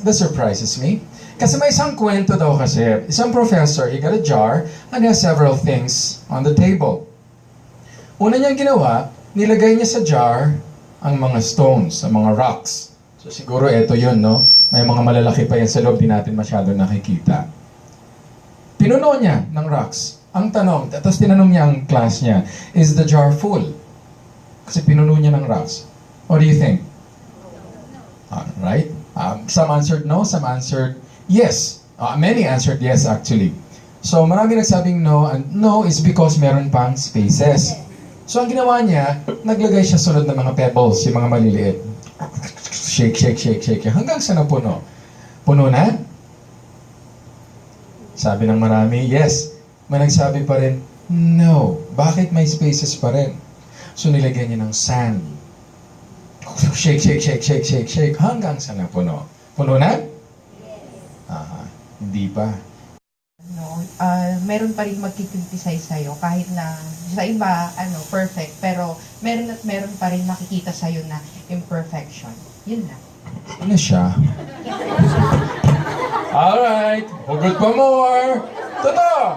That surprises me. Kasi may isang kwento daw kasi, isang professor, he got a jar and has several things on the table. Una niyang ginawa, nilagay niya sa jar ang mga stones, ang mga rocks. So siguro ito yun, no? May mga malalaki pa yan sa loob, di natin masyado nakikita. Pinuno niya ng rocks. Ang tanong, tapos tinanong niya ang class niya, is the jar full? Kasi pinuno niya ng rocks. What do you think? Right? Some answered no, some answered yes. Many answered yes actually. So marami nagsabing no, and no is because meron pang spaces. So ang ginawa niya, naglagay siya sunod ng mga pebbles, yung mga maliliit. Shake, shake, shake, shake, hanggang sa napuno. Puno na? Sabi ng marami, yes. May nagsabi pa rin, no. Bakit may spaces pa rin? So nilagyan niya ng sand. Shake, shake, shake, shake, shake, shake, hanggang sa napuno. Puno na? Yes. Hindi pa. No, meron pa rin magkikriticize sa'yo kahit na sa iba, perfect. Pero meron at meron pa rin makikita sa'yo na imperfection. Yun lang. Ano siya? Alright, hugot pa more. Totoo.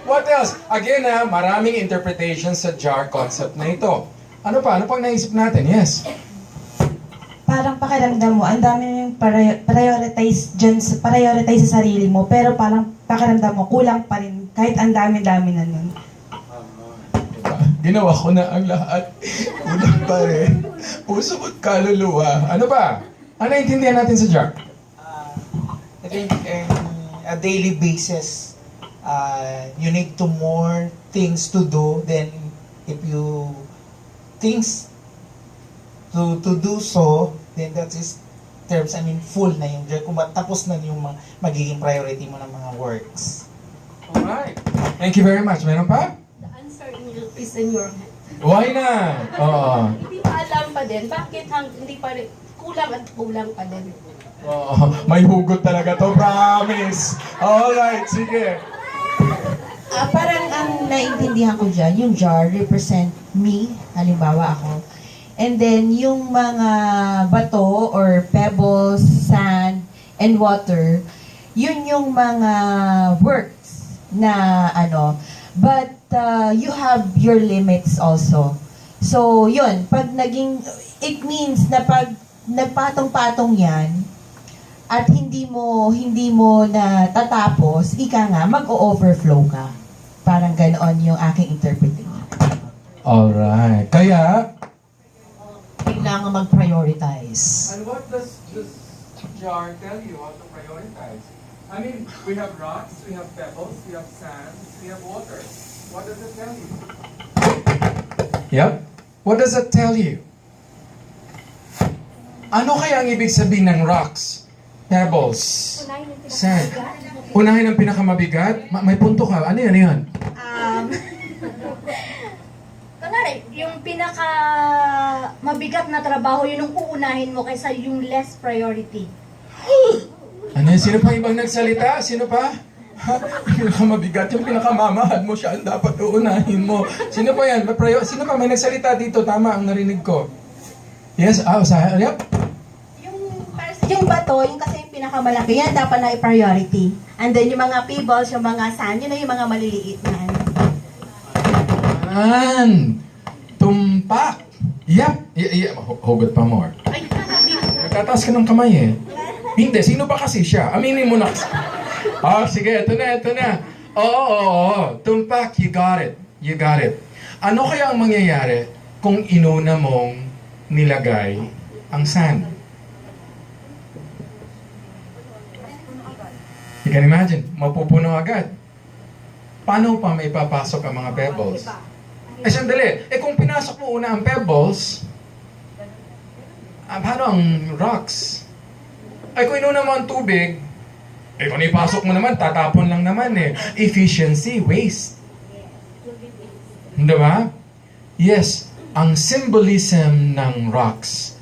What else? Again maraming interpretations sa jar concept na ito. Ano pa? Ano pang naisip natin? Yes. Parang pakiramdam mo, ang dami yung prioritize sa sarili mo, pero parang pakiramdam mo, kulang pa rin, kahit ang dami-dami na nun. Diba? Ginawa ko na ang lahat. Kulang pa rin. Puso ko't kaluluwa. Ano ba? Ano naintindihan natin sa jar? I think a daily basis, you need to more things to do than if you things to do so, then that is terms, full na yung kung tapos na yung magiging priority mo ng mga works. Alright. Thank you very much. Meron pa? The answer is in your head. Why na? Oo. Hindi pa alam pa din. Bakit hindi pa rin, kulang pa din. May hugot talaga to, promise. Alright, sige. Parang ang naintindihan ko dyan, yung jar represent me, halimbawa ako. And then, yung mga bato or pebbles, sand, and water, yun yung mga works na But you have your limits also. So, yun, it means na pag nagpatong-patong yan, at hindi mo na tatapos, ika nga, mag-o-overflow ka. Parang ganoon yung aking interpretation. Alright. Kaya, Kailangan mag-prioritize. and what does this jar tell you how to prioritize? We have rocks, we have pebbles, we have sand, we have water. What does it tell you? Yep. What does it tell you? Ano kaya ang ibig sabihin ng rocks, pebbles, sand? Unahin ang pinakamabigat? May punto ka. Ano yan? Kunwari, yung pinaka mabigat na trabaho, yun yung uunahin mo kaysa yung less priority. Ano yan? Sino pa ibang nagsalita? Sino pa? Pinakamabigat, yung pinakamamahal mo siya ang dapat uunahin mo. Sino pa yan? Sino pa may nagsalita dito? Tama ang narinig ko. Yes? Yep. Yung bato, yung kasi yung pinakamalaki, yan dapat na i-priority. And then yung mga pebbles, yung mga sand, yun na yung mga maliliit na. Tumpak. Yep. Hugot pa more. Nagtataas ka ng kamay eh. Hindi, sino ba kasi siya? Aminin mo na. Sige, ito na. Oo. Tumpak, you got it. Ano kaya ang mangyayari kung inuna mong nilagay ang sand? You can imagine, mapupuno agad. Paano pa may papasok ang mga pebbles? Sandali. Kung pinasok mo una ang pebbles, paano ang rocks? Kung inuna mo ang tubig, kung ipasok mo naman, tatapon lang naman eh. Efficiency, waste. Hindi ba? Yes, ang symbolism ng rocks.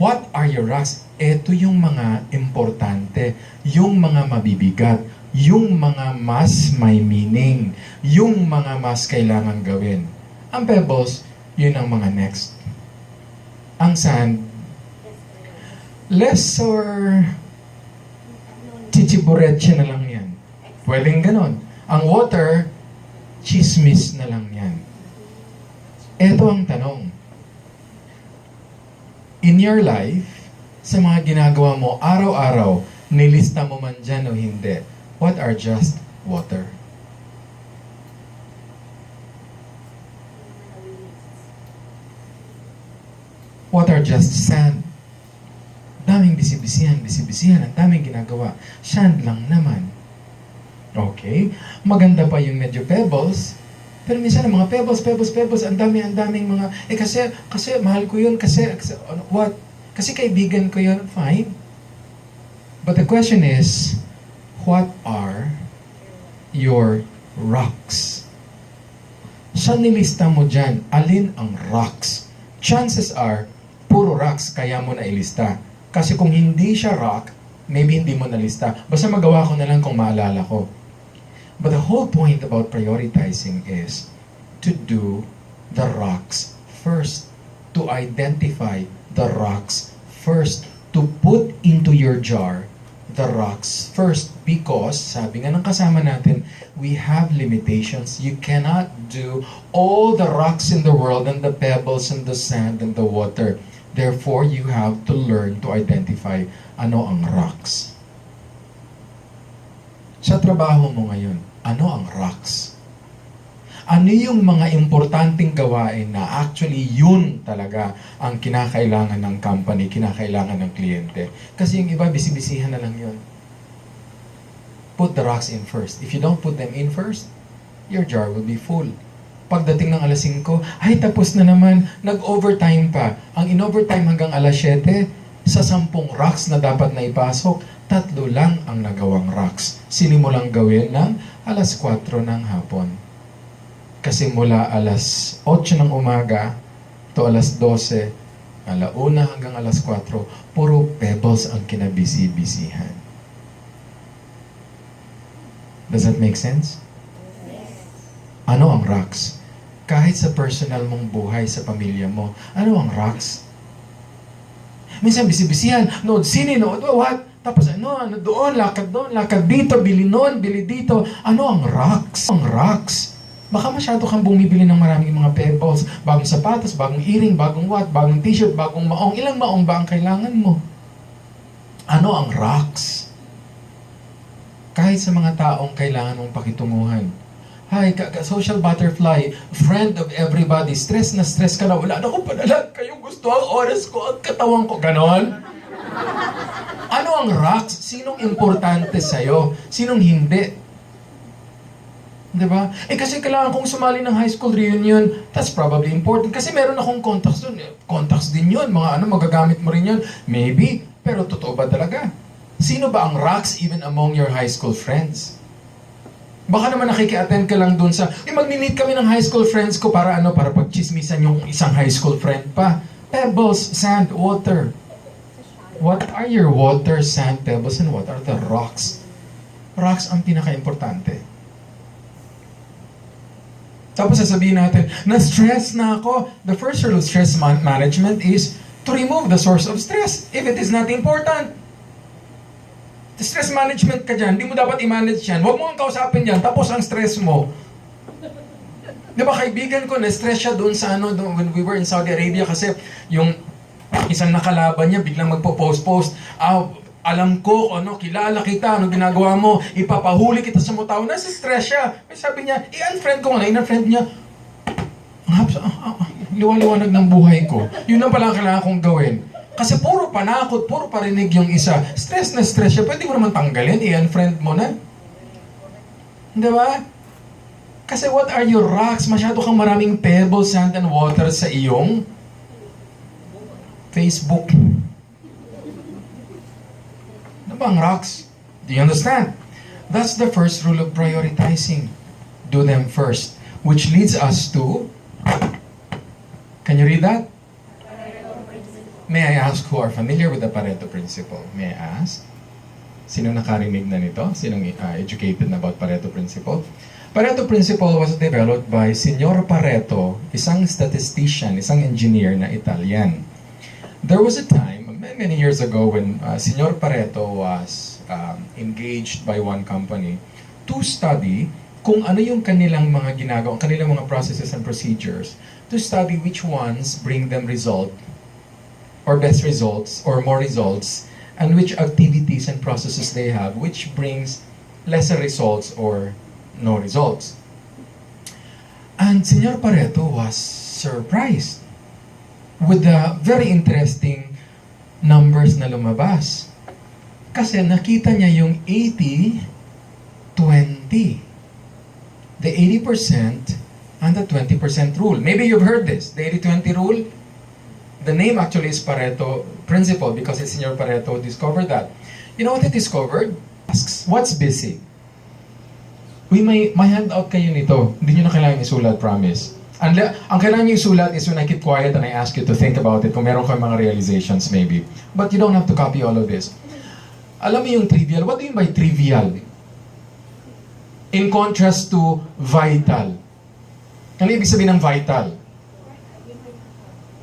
What are your rocks? Ito yung mga importante, yung mga mabibigat, yung mga mas may meaning, yung mga mas kailangan gawin. Ang pebbles, yun ang mga next. Ang sand, less or chichibureche na lang yan. Pwedeng ganon. Ang water, chismis na lang yan. Ito ang tanong. In your life, sa mga ginagawa mo araw-araw, nilista mo man dyan o hindi, what are just water? What are just sand? Daming bisibisihan, ang daming ginagawa. Sand lang naman. Okay? Maganda pa yung medyo pebbles, pero minsan ang mga pebbles, ang daming mga, kasi mahal ko yun, what? Kasi kaibigan ko yun, fine. But the question is, what are your rocks? Saan nilista mo dyan? Alin ang rocks? Chances are, puro rocks kaya mo na ilista. Kasi kung hindi siya rock, maybe hindi mo nalista. Basta magawa ko na lang kung maalala ko. But the whole point about prioritizing is to do the rocks first. To identify the rocks first. To put into your jar the rocks first. Because, sabi nga ng kasama natin, we have limitations. You cannot do all the rocks in the world and the pebbles and the sand and the water. Therefore, you have to learn to identify ano ang rocks. Sa trabaho mo ngayon, ano ang rocks? Ano yung mga importanteng gawain na actually yun talaga ang kinakailangan ng company, kinakailangan ng kliyente? Kasi yung iba, bisibisihan na lang yun. Put the rocks in first. If you don't put them in first, your jar will be full. Pagdating ng alas 5, ay tapos na naman, nag-overtime pa. Ang in-overtime hanggang alas 7, sa 10 rocks na dapat na ipasok, 3 lang ang nagawang rocks. Sinimulang gawin ng alas 4 ng hapon. Kasi mula alas 8 ng umaga to alas 12, alauna hanggang alas 4, puro pebbles ang kinabisi-bisihan. Does that make sense? Ano ang rocks? Kahit sa personal mong buhay, sa pamilya mo, ano ang rocks? Minsan bisibisihan, nood sine, nood what? Tapos ano doon, lakad dito, bili noon, bili dito. Ano ang rocks? Ang rocks. Baka masyado kang bumibili ng maraming mga pebbles, bagong sapatos, bagong earring, bagong what, bagong t-shirt, bagong maong. Ilang maong ba ang kailangan mo? Ano ang rocks? Kahit sa mga taong kailangan mong pakitunguhan. Hi, social butterfly, friend of everybody. Stress na stress ka na. Wala na akong panalag. Kayong gusto ang oras ko, ang katawan ko. Ganon? Ano ang rocks? Sinong importante sa'yo? Sinong hindi? Diba? Kasi kailangan kong sumali ng high school reunion. That's probably important. Kasi meron akong contacts dun. Contacts din yun. Mga magagamit mo rin yun. Maybe. Pero totoo ba talaga? Sino ba ang rocks even among your high school friends? Baka naman nakiki-attend ka lang dun sa, mag-meet kami ng high school friends ko para pagchismisan yung isang high school friend pa. Pebbles, sand, water. What are your water, sand, pebbles, and what are the rocks? Rocks ang pinaka-importante. Tapos sasabihin natin, na-stress na ako. The first rule of stress management is to remove the source of stress if it is not important. Stress management ka dyan, hindi mo dapat i-manage yan. Huwag mo ang kausapin yan, tapos ang stress mo. Di ba kaibigan ko, na-stress siya doon sa when we were in Saudi Arabia kasi yung isang nakalaban niya, biglang magpo-post. Alam ko, kilala kita, ginagawa mo, ipapahuli kita sa mutaw. Nasa stress siya. Sabi niya, i-unfriend ko nga, in-unfriend niya. Liwanag ng buhay ko. Yun ang pala kailangan kong gawin. Kasi puro panakot, puro parinig yung isa. Stress na stress siya. Pwede mo naman tanggalin, i-unfriend mo na. Di ba? Kasi what are your rocks? Masyado kang maraming pebbles, sand, and water sa iyong Facebook. Ano ba ang rocks? Do you understand? That's the first rule of prioritizing. Do them first. Which leads us to... Can you read that? May I ask who are familiar with the Pareto Principle? May I ask? Sino nakarinig na nito? Sinong educated na about Pareto Principle? Pareto Principle was developed by Signor Pareto, isang statistician, isang engineer na Italian. There was a time, many years ago when Senor Pareto was engaged by one company to study kung ano yung kanilang mga ginagawa, kanilang mga processes and procedures, to study which ones bring them result or best results or more results, and which activities and processes they have which brings lesser results or no results. And Senor Pareto was surprised with the very interesting numbers na lumabas. Kasi nakita niya yung 80-20. The 80% and the 20% rule. Maybe you've heard this, the 80-20 rule. The name actually is Pareto principle because it's Senor Pareto discovered that. You know what he discovered? Asks, what's busy? May handout kayo nito. Hindi nyo na kailangan isulat, promise. Ang kailangan nyo isulat is when I keep quiet and I ask you to think about it kung meron kayong mga realizations maybe. But you don't have to copy all of this. Alam mo yung trivial? What do you mean by trivial? In contrast to vital. Ano ibig sabihin ng vital?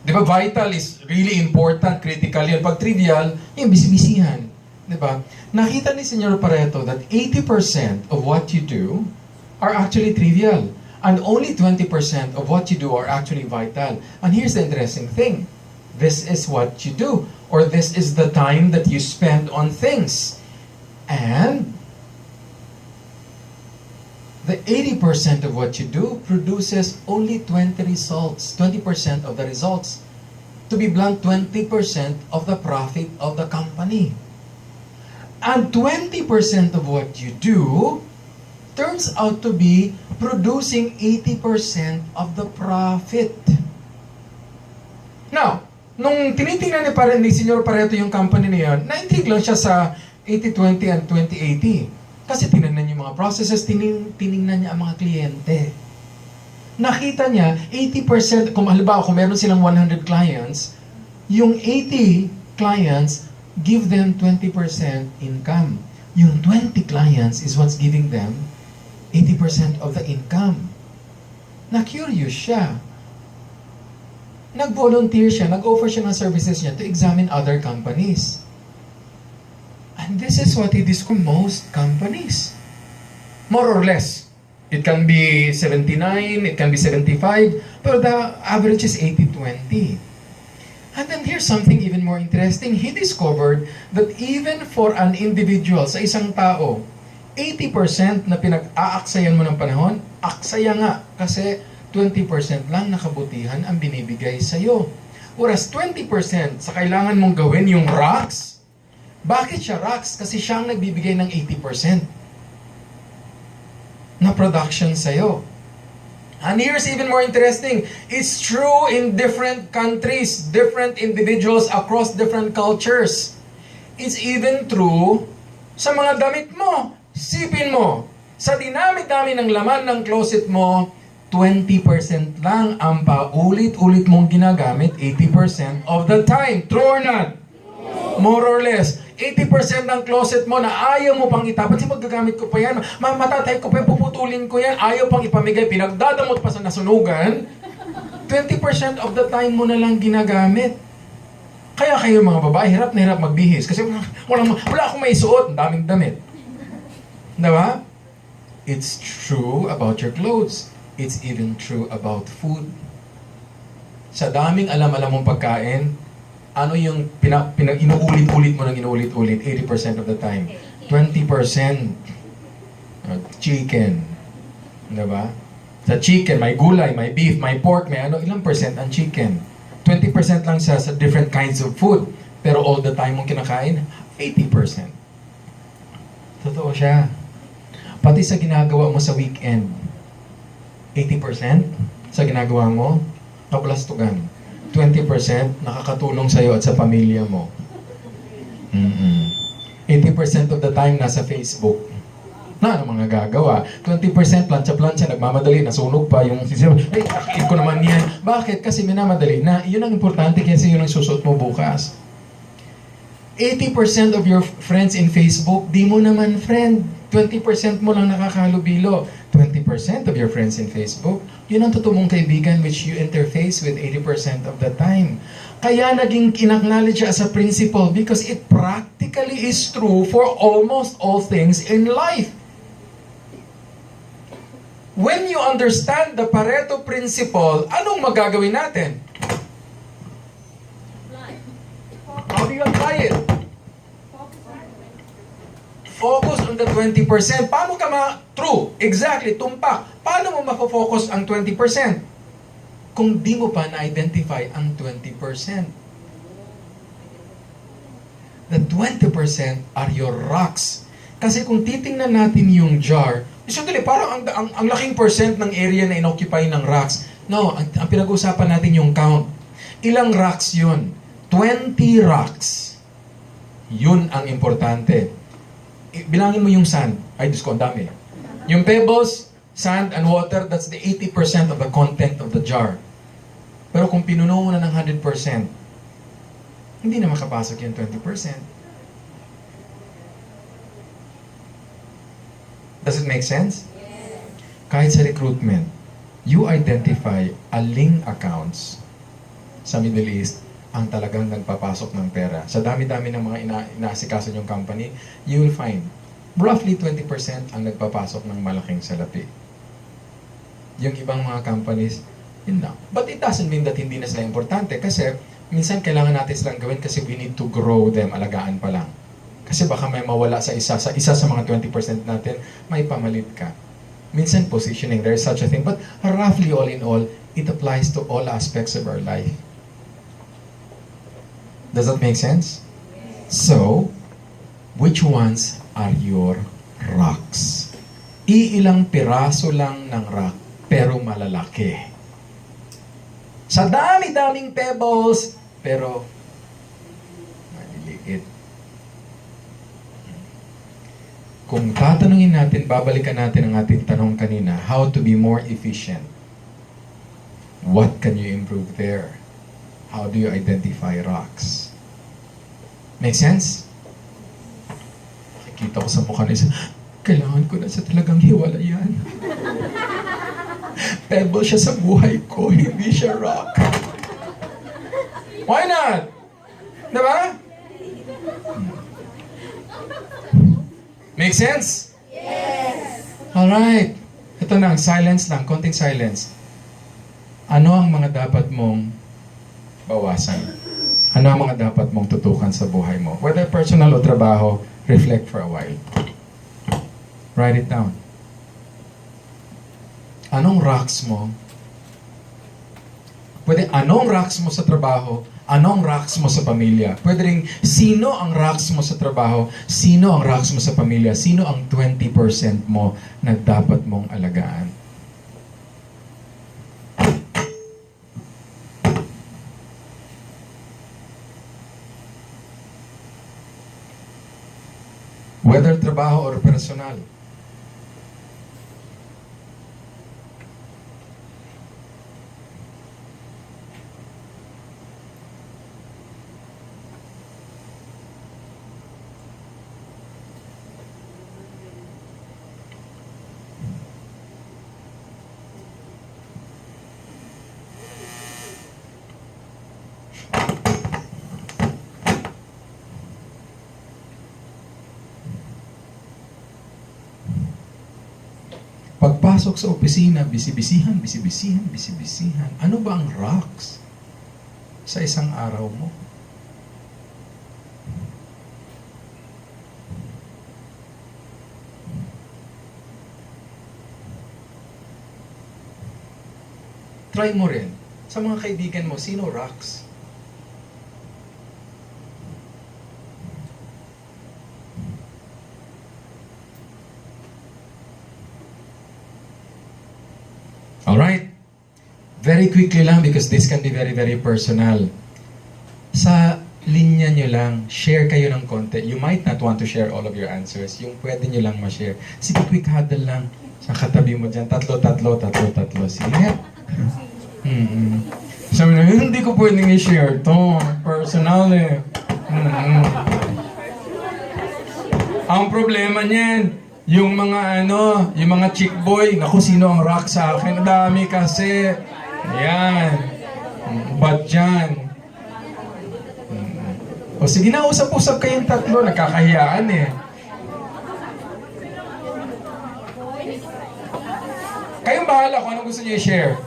Di ba, vital is really important, critical yan. Pag trivial, yung bisibisihan. Di ba? Nakita ni Senyor Pareto that 80% of what you do are actually trivial. And only 20% of what you do are actually vital. And here's the interesting thing. This is what you do. Or this is the time that you spend on things. And the 80% of what you do produces only 20 results, 20% of the results. To be blunt, 20% of the profit of the company. And 20% of what you do turns out to be producing 80% of the profit. Now, nung tinitingnan ni Senyor Pareto yung company na yan, na-intrigue lang siya sa 80-20 and 20-80. Kasi tinignan niya yung mga processes, tinignan niya ang mga kliyente. Nakita niya, 80%, kung halimbawa, kung meron silang 100 clients, yung 80 clients give them 20% income. Yung 20 clients is what's giving them 80% of the income. Na-curious siya. Nag-volunteer siya, nag-offer siya ng services niya to examine other companies. And this is what it is for most companies. More or less. It can be 79, it can be 75, but the average is 80-20. And then here's something even more interesting. He discovered that even for an individual, sa isang tao, 80% na pinag-aaksayan mo ng panahon, aksaya nga kasi 20% lang na kabutihan ang binibigay sa'yo. Whereas 20% sa kailangan mong gawin yung rocks. Bakit siya rocks? Kasi siya ang nagbibigay ng 80% na production sa'yo. And here's even more interesting. It's true in different countries, different individuals across different cultures. It's even true sa mga damit mo. Sipin mo, sa dinami-dami ng laman ng closet mo, 20% lang ang paulit-ulit mong ginagamit 80% of the time. True or not? More or less. 80% ng closet mo na ayaw mo pang itapan. Kasi magagamit ko pa yan. Matatay ko pa yan, puputulin ko yan. Ayaw pang ipamigay. Pinagdadamot pa sa nasunugan. 20% of the time mo na lang ginagamit. Kaya kayo mga babae, hirap na hirap magbihis. Kasi wala akong may suot. Ang daming damit. Diba? It's true about your clothes. It's even true about food. Sa daming alam-alam mong pagkain, ano yung inuulit-ulit mo ng inuulit-ulit 80% of the time? 20% chicken. Diba? Sa chicken, may gulay, may beef, may pork, may ano, ilang percent ang chicken. 20% lang siya sa different kinds of food. Pero all the time mong kinakain, 80%. Totoo siya. Pati sa ginagawa mo sa weekend, 80% sa ginagawa mo, kaplastugan. 20% nakakatulong sa'yo at sa pamilya mo. 80% of the time nasa Facebook. Na ano mga gagawa? 20% plancha-plancha, nagmamadali, nasunog pa yung sisip. Ay, nakikita ko naman yan. Bakit? Kasi minamadali na. Yun ang importante kasi yun ang susot mo bukas. 80% of your friends in Facebook, di mo naman friend. 20% mo lang nakakahalubilo. 20% of your friends in Facebook, yun ang totoong kaibigan which you interface with 80% of the time. Kaya naging inacknowledge siya as a principle because it practically is true for almost all things in life. When you understand the Pareto principle, anong magagawin natin? How do you apply it? Focus on the 20%. Paano ka true, exactly, tumpak. Paano mo mafocus ang 20%? Kung di mo pa na-identify ang 20%. The 20% are your rocks. Kasi kung titingnan natin yung jar, sandali, parang ang laking percent ng area na inoccupy ng rocks. No, ang pinag-uusapan natin yung count. Ilang rocks yun? 20 rocks. Yun ang importante. Bilangin mo yung sand. Ay, Diyos ko, ang dami. Yung pebbles, sand, and water, that's the 80% of the content of the jar. Pero kung pinuno mo na ng 100%, hindi na makapasok yung 20%. Does it make sense? Yes. Kahit sa recruitment, you identify aling accounts sa Middle East ang talagang nagpapasok ng pera. Sa dami-dami ng mga inaasikaso yung company, you will find roughly 20% ang nagpapasok ng malaking salapi. Yung ibang mga companies, yun lang. But it doesn't mean that hindi na sila importante kasi minsan kailangan natin silang gawin kasi we need to grow them, alagaan pa lang. Kasi baka may mawala sa isa sa mga 20% natin, may pamalit ka. Minsan positioning, there is such a thing. But roughly all in all, it applies to all aspects of our life. Does that make sense? So, which ones are your rocks? Iilang piraso lang ng rock, pero malalaki. Sa dami-daming pebbles, pero maliliit. Kung tatanungin natin, babalikan natin ang ating tanong kanina, how to be more efficient? What can you improve there? How do you identify rocks? Make sense? Nakikita ko sa mukha na isa, kailangan ko na sa talagang hiwalayan. Pebble siya sa buhay ko, hindi siya rock. Why not? Diba? Make sense? Yes! Alright. Ito na, silence lang, konting silence. Ano ang mga dapat mong bawasan? Ano ang mga dapat mong tutukan sa buhay mo? Whether personal o trabaho, reflect for a while. Write it down. Anong rocks mo? Pwede, anong rocks mo sa trabaho? Anong rocks mo sa pamilya? Pwede rin, sino ang rocks mo sa trabaho? Sino ang rocks mo sa pamilya? Sino ang 20% mo na dapat mong alagaan? Whether trabaho or personal. Pagpasok sa opisina, bisibisihan. Ano ba ang rocks sa isang araw mo? Try mo rin. Sa mga kaibigan mo, sino rocks? Alright? Very quickly lang because this can be very, very personal. Sa linya nyo lang, share kayo ng konti. You might not want to share all of your answers. Yung pwede nyo lang ma-share. Sige, quick huddle lang. Sa katabi mo dyan, tatlo. Sige. Sabi na, hindi ko pwedeng i-share to. Personal eh. Ang problema niyan, yung mga yung mga chick boy, naku, sino ang rock sa akin? Dami kasi. Ayan. Ba't dyan? O sige na, usap-usap kayong tatlo. Nagkakahiyaan eh. Kayong bahala kung anong gusto niyo i-share.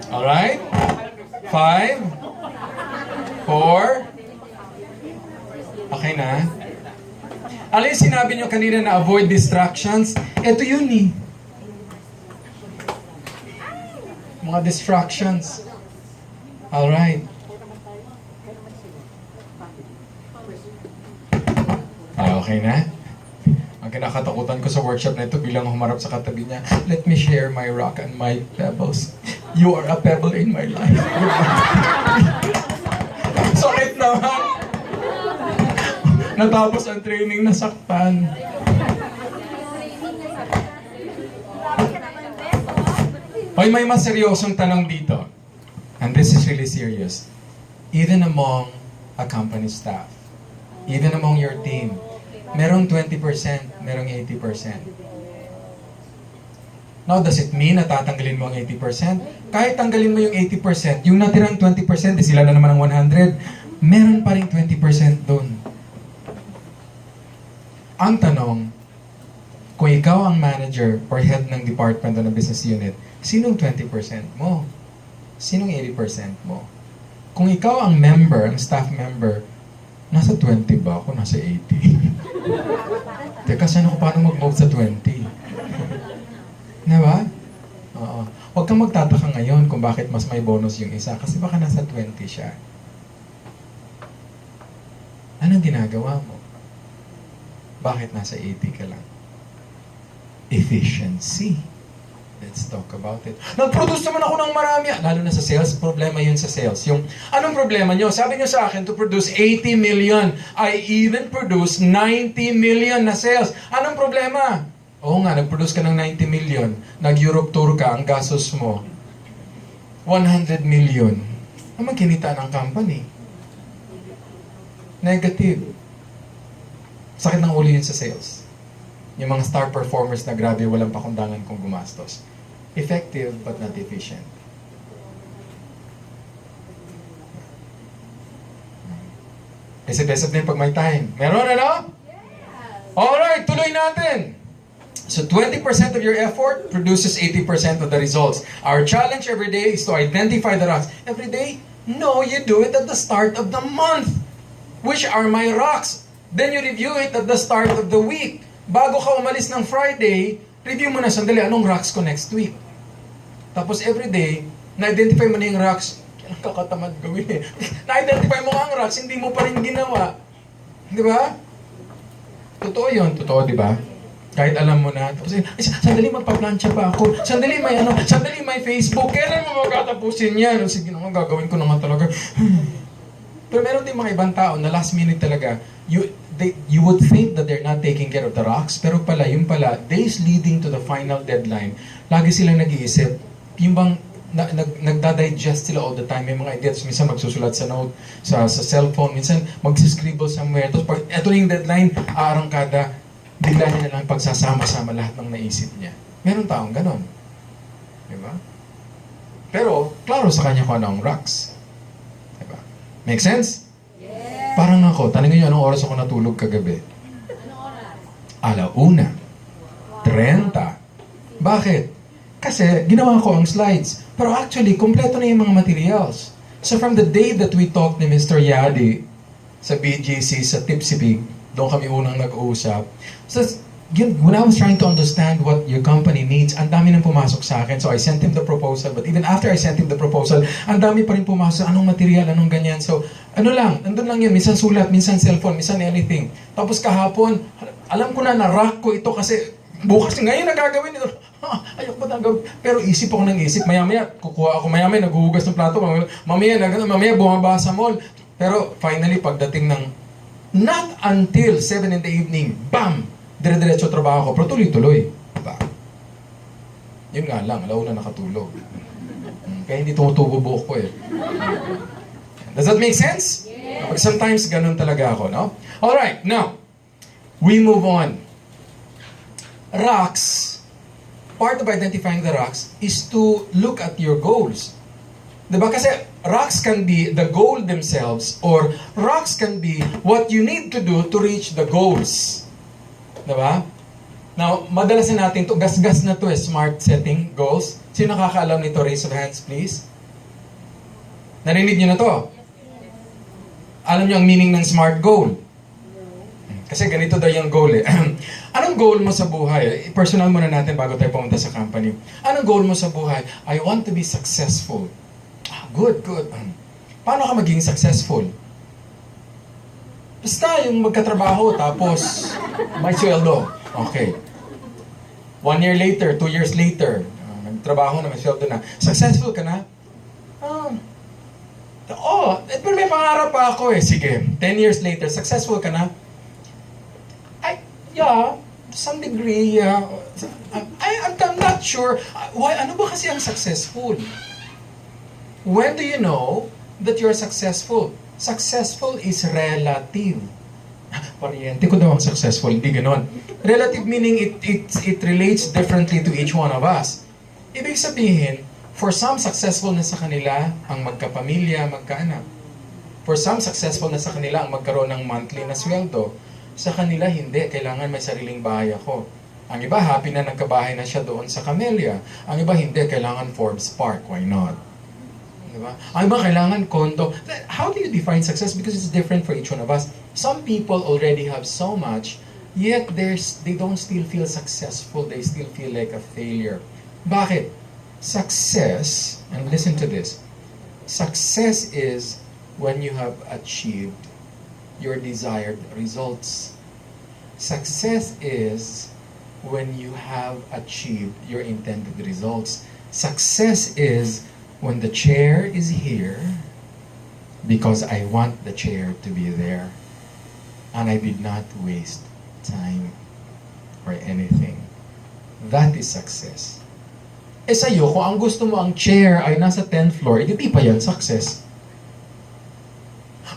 Alright? 5, 4, okay na? Alin sinabi nyo kanina na avoid distractions? Ito yun eh. Mga distractions. Alright. Okay na? Ang kinakatakutan ko sa workshop na ito bilang humarap sa katabi niya, let me share my rock and my pebbles. You are a pebble in my life. Sakit naman. Natapos ang training, nasaktan. Hoy, may mas seryosong tanong dito. And this is really serious. Even among a company staff, even among your team, merong 20%, merong 80%. Now, does it mean na tatanggalin mo ang 80%? Kahit tanggalin mo yung 80%, yung natirang 20%, di sila na naman ang 100, meron pa rin 20% doon. Ang tanong, kung ikaw ang manager or head ng department o ng business unit, sinong 20% mo? Sinong 80% mo? Kung ikaw ang member, ang staff member, nasa 20 ba ako? Nasa 80? Teka, saan ako paano mag-move sa 20? Diba? Oo. Huwag kang magtataka ngayon kung bakit mas may bonus yung isa. Kasi baka nasa 20 siya. Anong ginagawa mo? Bakit nasa 80 ka lang? Efficiency. Let's talk about it. Nag-produce naman ako ng marami. Lalo na sa sales, problema yun sa sales. Yung, anong problema nyo? Sabi nyo sa akin, to produce 80 million. I even produce 90 million na sales. Anong problema? Oo nga, nag-produce ka ng 90 million. Nag-Europe tour ka, ang gastos mo, 100 million. Ang magkinita ng company. Negative. Sakit ng ulo yun sa sales. Yung mga star performers na grabe, walang pakundangan kung gumastos. Effective but not efficient. Isip-isip din pag may time. Meron ano? Alright, tuloy natin. So 20% of your effort produces 80% of the results. Our challenge every day is to identify the rocks. Every day? No, you do it at the start of the month. Which are my rocks? Then you review it at the start of the week. Bago ka umalis ng Friday, review mo na sandali, anong rocks ko next week? Tapos every day, na-identify mo na yung rocks. Kailang kakatamad gawin eh. Na-identify mo nga ang rocks, hindi mo pa rin ginawa. Di ba? Totoo yun, totoo, di ba? Kahit alam mo na, tapos, sandali magpa-plancha pa ako, sandali may Facebook, kailan mo magkatapusin yan? Sige naman, gagawin ko naman talaga. Pero meron din mga ibang tao na last minute talaga, you would think that they're not taking care of the rocks, pero yung pala, days leading to the final deadline, lagi silang nag-iisip, yung bang nagda-digest sila all the time, may mga ideas, minsan magsusulat sa note, sa cellphone, minsan magsiscribble somewhere, tapos pag ito yung deadline, arangkada, bigla niya na lang pagsasama-sama lahat ng naisip niya. Meron taong ganon. Diba? Pero, klaro sa kanya kung ano ang rocks. Diba? Make sense? Yes. Parang ako, tanongin niyo anong oras ako natulog kagabi. Anong oras? 1:30. Bakit? Kasi ginawa ko ang slides. Pero actually, kompleto na yung mga materials. So from the day that we talked ni Mr. Yadi sa BGC, sa Tipsy Pig, doon kami unang nag-uusap. So, when I was trying to understand what your company needs, ang dami nang pumasok sa akin. So I sent him the proposal. But even after I sent him the proposal, ang dami pa rin pumasok. Anong material, anong ganyan. So, nandun lang yun. Minsan sulat, minsan cellphone, minsan anything. Tapos kahapon, alam ko na, na-rock ko ito kasi bukas ngayon na gagawin ito. Ayoko ba tanggap? Pero isip ako ng isip. Maya-maya, kukuha ako. Maya-maya, naghuhugas ng plato. Mamaya, bumaba sa mall. Pero finally, pagdating ng not until 7 in the evening, bam! Dire-diretso trabaho ko. Pero tuloy-tuloy. Diba? Yun nga lang, alaw na nakatulog. Kaya hindi tumutubo buhok ko eh. Does that make sense? Yeah. Sometimes ganun talaga ako, no? Alright, now, we move on. Rocks, part of identifying the rocks is to look at your goals. Diba? Kasi rocks can be the goal themselves or rocks can be what you need to do to reach the goals. Diba? Now, madalas na natin to, gas-gas na to eh, smart setting goals. Sino nakakaalam nito? Raise of hands, please. Narinig nyo na to? Alam nyo ang meaning ng SMART goal? Kasi ganito daw yung goal eh. Anong goal mo sa buhay? Personal muna natin bago tayo pumunta sa company. Anong goal mo sa buhay? I want to be successful. Good. Paano ka maging successful? Basta yung magkatrabaho tapos may sweldo. Okay. 1 year later, 2 years later, nagtrabaho na, may sweldo na. Successful ka na? Pero may pangarap pa ako eh. Sige, 10 years later, successful ka na? Yeah, to some degree, yeah. I'm not sure. Why? Ano ba kasi ang successful? When do you know that you're successful? Successful is relative. Pariente ko daw ang successful, hindi ganon. Relative meaning it relates differently to each one of us. Ibig sabihin, for some, successful na sa kanila ang magkapamilya, magkaanak. For some, successful na sa kanila ang magkaroon ng monthly na sweldo. Sa kanila, hindi. Kailangan may sariling bahay ako. Ang iba, happy na nagkabahay na siya doon sa Camellia. Ang iba, hindi. Kailangan Forbes Park. Why not? Diba? Ang iba, kailangan condo. How do you define success? Because it's different for each one of us. Some people already have so much, yet they don't still feel successful. They still feel like a failure. Bakit? Success, and listen to this, success is when you have achieved your desired results. Success is when you have achieved your intended results. Success is when the chair is here because I want the chair to be there and I did not waste time or anything. That is success. Sa'yo, kung ang gusto mo ang chair ay nasa 10th floor, hindi pa yan success.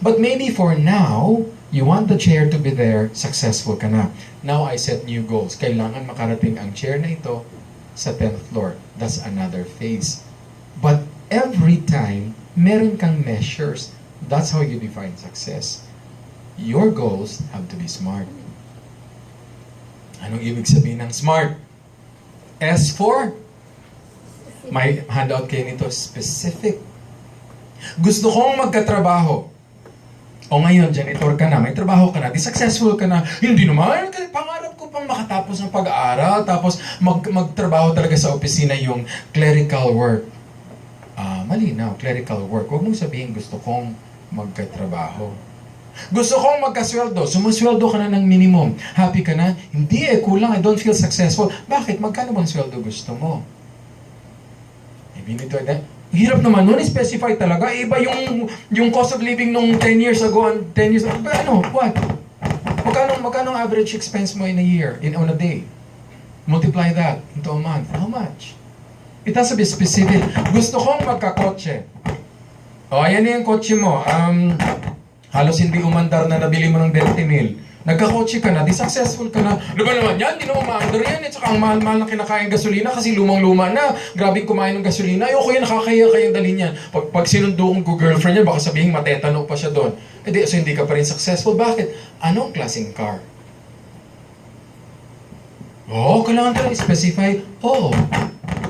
But maybe for now, you want the chair to be there, successful ka na. Now I set new goals. Kailangan makarating ang chair na ito sa 10th floor. That's another phase. But every time, meron kang measures. That's how you define success. Your goals have to be smart. Anong ibig sabihin ng smart? S for? May handout kayo nito, specific. Gusto kong magkatrabaho. O ngayon, janitor ka na, may trabaho ka na, di successful ka na. Hindi naman, pangarap ko pang makatapos ng pag-aaral, tapos magtrabaho talaga sa opisina yung clerical work. Malinaw, clerical work. Huwag mong sabihin, gusto kong magkatrabaho. Gusto kong magkasweldo. Sumusweldo ka na ng minimum. Happy ka na? Hindi kulang. I don't feel successful. Bakit? Magkano bang sweldo gusto mo? Hirap naman nun, specify talaga. Iba yung cost of living nung 10 years ago and 10 years ago. Ano? What? Magkano ang average expense mo in a year, on a day? Multiply that into a month. How much? It has to be specific. Gusto kong magkakotse. Ayan na yung kotse mo. Halos hindi umandar na nabili mo ng 20,000. Nagkakotse ka na, di successful ka na. Ano ba naman yan? Di naman maandar yan. At saka ang mahal-mahal na kinakain gasolina kasi lumang-luma na. Grabe kumain ng gasolina. Ayoko yan, nakakaya kayang dalhin yan. Pag sinundo kong girlfriend yan, baka sabihin matetano pa siya doon. So hindi ka pa rin successful. Bakit? Anong klaseng car? Kailangan talaga i-specify.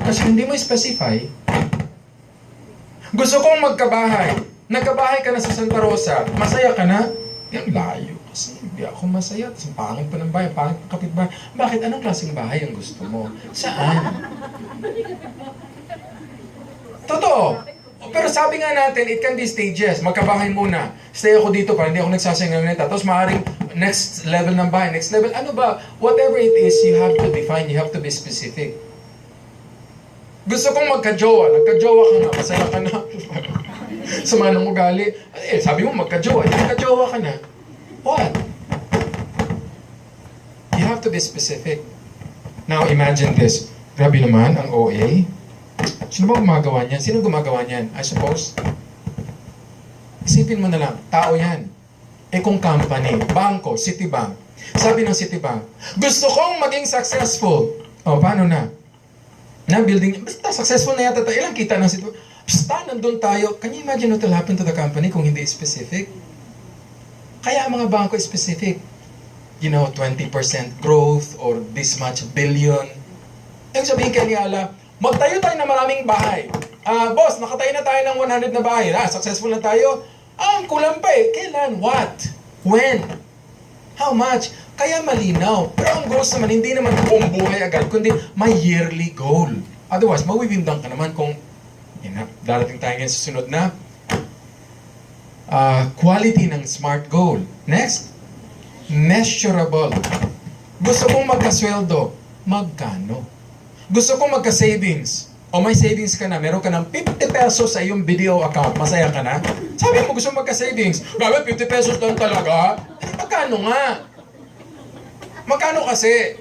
Kasi hindi mo i-specify. Gusto kong magkabahay. Nagkabahay ka na sa Santa Rosa. Masaya ka na? Yan, layo. Kasi hindi ako masaya. Tapos pangit pa ng bahay, pangit ng kapitbahay. Bakit? Anong klaseng bahay ang gusto mo? Saan? Totoo. Pero sabi nga natin, it can be stages. Magkabahay muna. Stay ako dito para hindi ako nagsasayang ng neta. Tapos maaaring next level ng bahay, next level. Ano ba? Whatever it is, you have to define, you have to be specific. Gusto kong magka-jowa. Nagka-jowa ka na. Masaya ka na. Sama ng ugali. Sabi mo magka-jowa. Nagka-jowa ka na. What? You have to be specific. Now, imagine this. Grabe naman, ang OA. Sino ba gumagawa niyan? Sino gumagawa niyan? I suppose. Isipin mo na lang, tao yan. Kung company, bangko, Citibank. Sabi ng Citibank, gusto kong maging successful. Paano na? Na-building, basta successful na yata tayo. Ilang kita ng Citibank? Basta, nandun tayo. Can you imagine what will happen to the company kung hindi specific? Kaya ang mga bangko specific. 20% growth or this much billion. Yung sabihin kay Niala, magtayo tayo ng maraming bahay. Boss, nakatayo na tayo ng 100 na bahay. Successful na tayo. Kulang pa eh. Kailan? What? When? How much? Kaya malinaw. Pero ang goals naman, hindi naman buong buhay agad, kundi may yearly goal. Otherwise, mawiwindang ka naman kung darating tayo ngayon sa sunod na quality ng SMART goal. Next, measurable. Gusto kong magkasweldo. Magkano? Gusto kong magka-savings. May savings ka na. Meron ka ng 50 pesos sa iyong video account. Masaya ka na? Sabi mo, gusto mong magka-savings. Grabe, 50 pesos lang talaga? Magkano nga? Magkano kasi?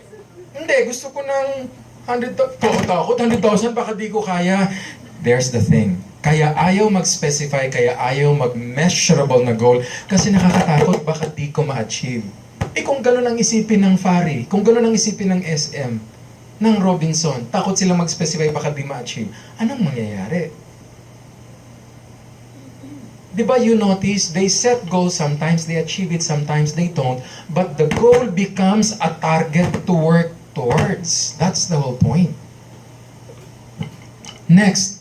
Hindi, gusto ko ng 100,000. Baka di ko kaya. There's the thing. Kaya ayaw mag-specify, kaya ayaw mag-measurable na goal kasi nakakatakot baka di ko ma-achieve. Kung gano'n ang isipin ng FARI, kung gano'n ang isipin ng SM, ng Robinson, takot sila mag-specify baka di ma-achieve, anong mangyayari? Diba you notice, they set goals, sometimes they achieve it, sometimes they don't, but the goal becomes a target to work towards. That's the whole point. Next,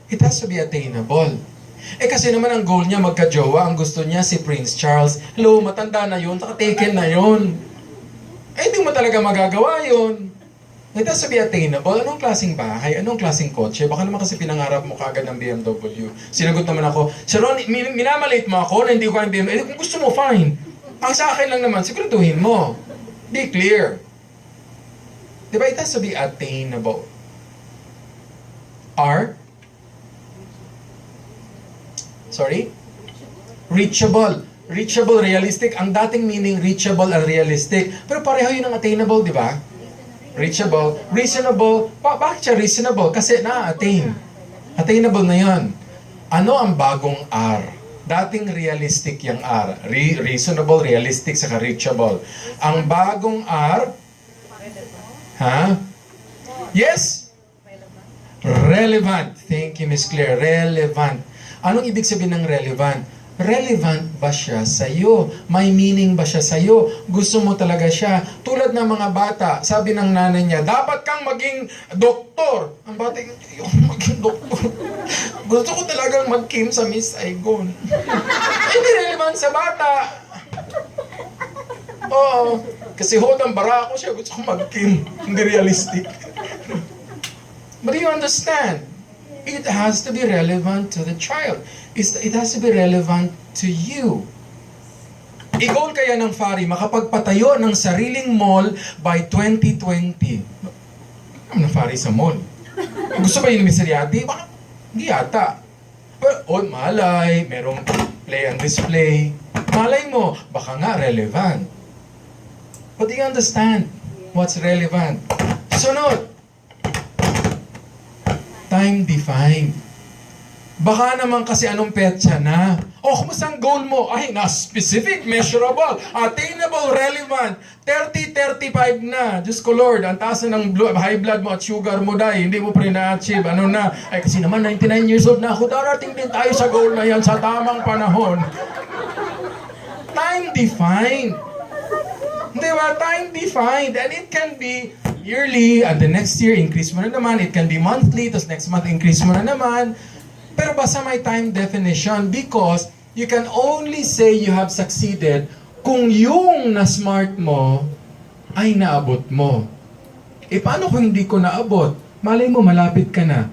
it has to be attainable. Kasi naman ang goal niya magka-jowa, ang gusto niya si Prince Charles. Hello, matanda na yun, taken na yun. Hindi mo talaga magagawa yun. It has to be attainable. Anong klaseng bahay? Anong klaseng kotse? Baka naman kasi pinangarap mo kagad ng BMW. Sinagot naman ako, Sir Ron, minamalit mo ako na hindi ko kayang BMW. Kung gusto mo, fine. Ang sa akin lang naman, siguraduhin mo. Be clear. Diba? It has to be attainable. Reachable. Reachable, realistic. Ang dating meaning reachable and realistic. Pero pareho yun ang attainable, di ba? Reachable. Reasonable. Bakit siya reasonable? Kasi na-attain. Attainable na yun. Ano ang bagong R? Dating realistic yung R. Reasonable, realistic, saka reachable. Ang bagong R, Yes? Relevant. Thank you, Miss Claire. Relevant. Anong ibig sabihin ng relevant? Relevant ba siya sa'yo? May meaning ba siya sa'yo? Gusto mo talaga siya? Tulad ng mga bata, sabi ng nanay niya, dapat kang maging doktor. Ang bata, ayoko maging doktor. Gusto ko talagang mag-Kim sa Miss Saigon. Hindi relevant sa bata. Oo. Kasi hodang bara ako siya, gusto ko mag-Kim. Hindi realistic. But do you understand? It has to be relevant to the child. It has to be relevant to you. I-goal kaya ng FARI, makapagpatayo ng sariling mall by 2020. Ano ng FARI sa mall? Gusto ba yun ni Mr. Yati? Baka hindi yata. Pero, malay, merong play and display. Malay mo, baka nga relevant. But do you understand what's relevant? Sunod. Time defined. Baka naman kasi anong petsa na. Kumusta ang goal mo? Ay, specific, measurable, attainable, relevant. 30-35 na. Diyos ko Lord, ang taas na ng high blood mo at sugar mo dahil hindi mo pa rin na-achieve. Ano na? Kasi naman 99 years old na ako. Darating din tayo sa goal na yan sa tamang panahon. Time defined. Diba? Time defined. And it can be yearly, and the next year, increase mo na naman. It can be monthly, tapos next month, increase mo na naman. Pero basta may time definition because you can only say you have succeeded kung yung na-smart mo ay naabot mo. Paano kung hindi ko naabot? Malay mo, malapit ka na.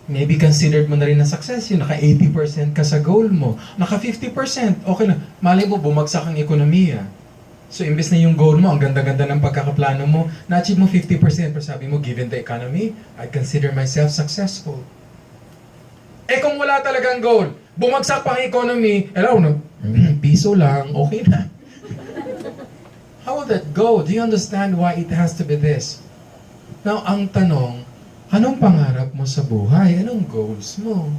Maybe considered mo na rin na success yun. Naka 80% ka sa goal mo. Naka 50%, okay na. Malay mo, bumagsak ang ekonomiya. So, imbes na yung goal mo, ang ganda-ganda ng pagkakaplano mo, na-achieve mo 50%, pero sabi mo, given the economy, I consider myself successful. Eh kung wala talagang goal, bumagsak pa ang economy, piso lang, okay na. How will that go? Do you understand why it has to be this? Now, ang tanong, anong pangarap mo sa buhay? Anong goals mo?